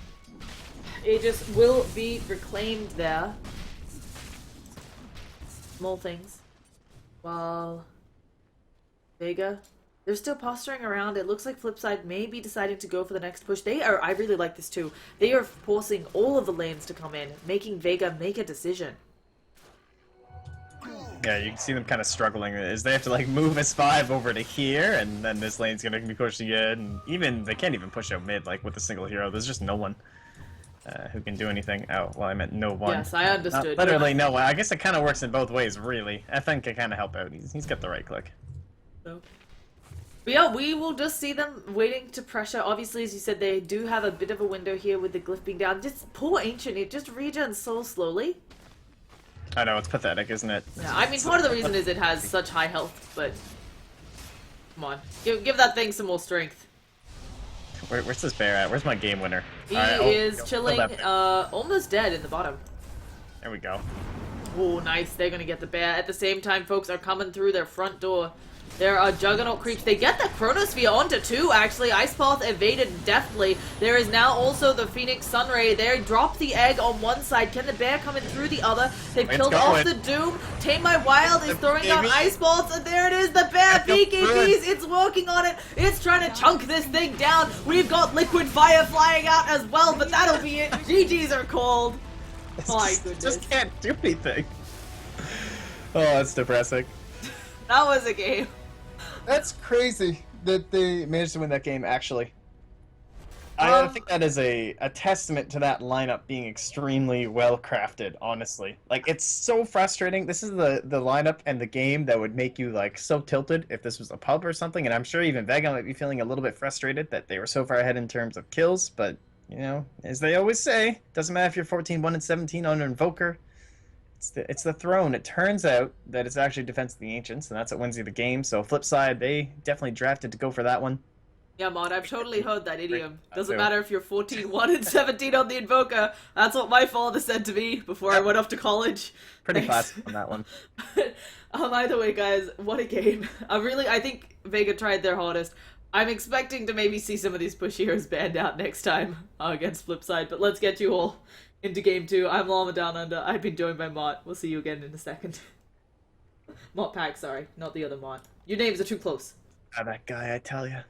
it just will be reclaimed there. Small things. While Vega, they're still posturing around. It looks like Flipside may be deciding to go for the next push. I really like this too. They are forcing all of the lanes to come in, making Vega make a decision. Yeah, you can see them kind of struggling. Is they have to like move S5 over to here, and then this lane's gonna be pushed again. And even they can't even push out mid like with a single hero. There's just no one who can do anything. Oh, well, I meant no one. Yes, I understood. Not literally no one. I guess it kind of works in both ways, really. FN can kind of help out. He's got the right click. So. But yeah, we will just see them waiting to pressure. Obviously, as you said, they do have a bit of a window here with the Glyph being down. Just poor Ancient, it just regens so slowly. I know, it's pathetic, isn't it? Yeah, I mean, part of the reason is it has such high health, but come on, give that thing some more strength. Where's this bear at? Where's my game winner? He is chilling, almost dead in the bottom. There we go. Oh, nice. They're gonna get the bear. At the same time, folks are coming through their front door. There are Juggernaut creeps. They get the Chronosphere onto 2, actually. Ice Path evaded deftly. There is now also the Phoenix Sunray. They drop the egg on one side. Can the bear come in through the other? They've killed off the Doom. Tame My Wild is throwing out Ice Paths. And there it is, the bear BKBs. It's working on it. It's trying to chunk this thing down. We've got Liquid Fire flying out as well, but that'll be it. GG's are called. My goodness. Just can't do anything. Oh, that's depressing. That was a game. That's crazy that they managed to win that game, actually. I think that is a testament to that lineup being extremely well crafted, honestly. Like, it's so frustrating. This is the lineup and the game that would make you, like, so tilted if this was a pub or something, and I'm sure even Vega might be feeling a little bit frustrated that they were so far ahead in terms of kills, but, you know, as they always say, doesn't matter if you're 14-1-17 on an Invoker, it's the throne. It turns out that it's actually Defense of the Ancients, and that's what wins you the game, so flip side, they definitely drafted to go for that one. Yeah, Mod, I've totally heard that idiom. Doesn't matter if you're 14-1-17 on the Invoker. That's what my father said to me before I went off to college. Pretty classic on that one. Either way, guys, what a game. I think Vega tried their hardest. I'm expecting to maybe see some of these push heroes banned out next time against Flipside, but let's get you all into game 2. I'm Llama Down Under. I've been joined by Mott. We'll see you again in a second. MotPax, sorry, not the other Mott. Your names are too close. That guy, I tell ya.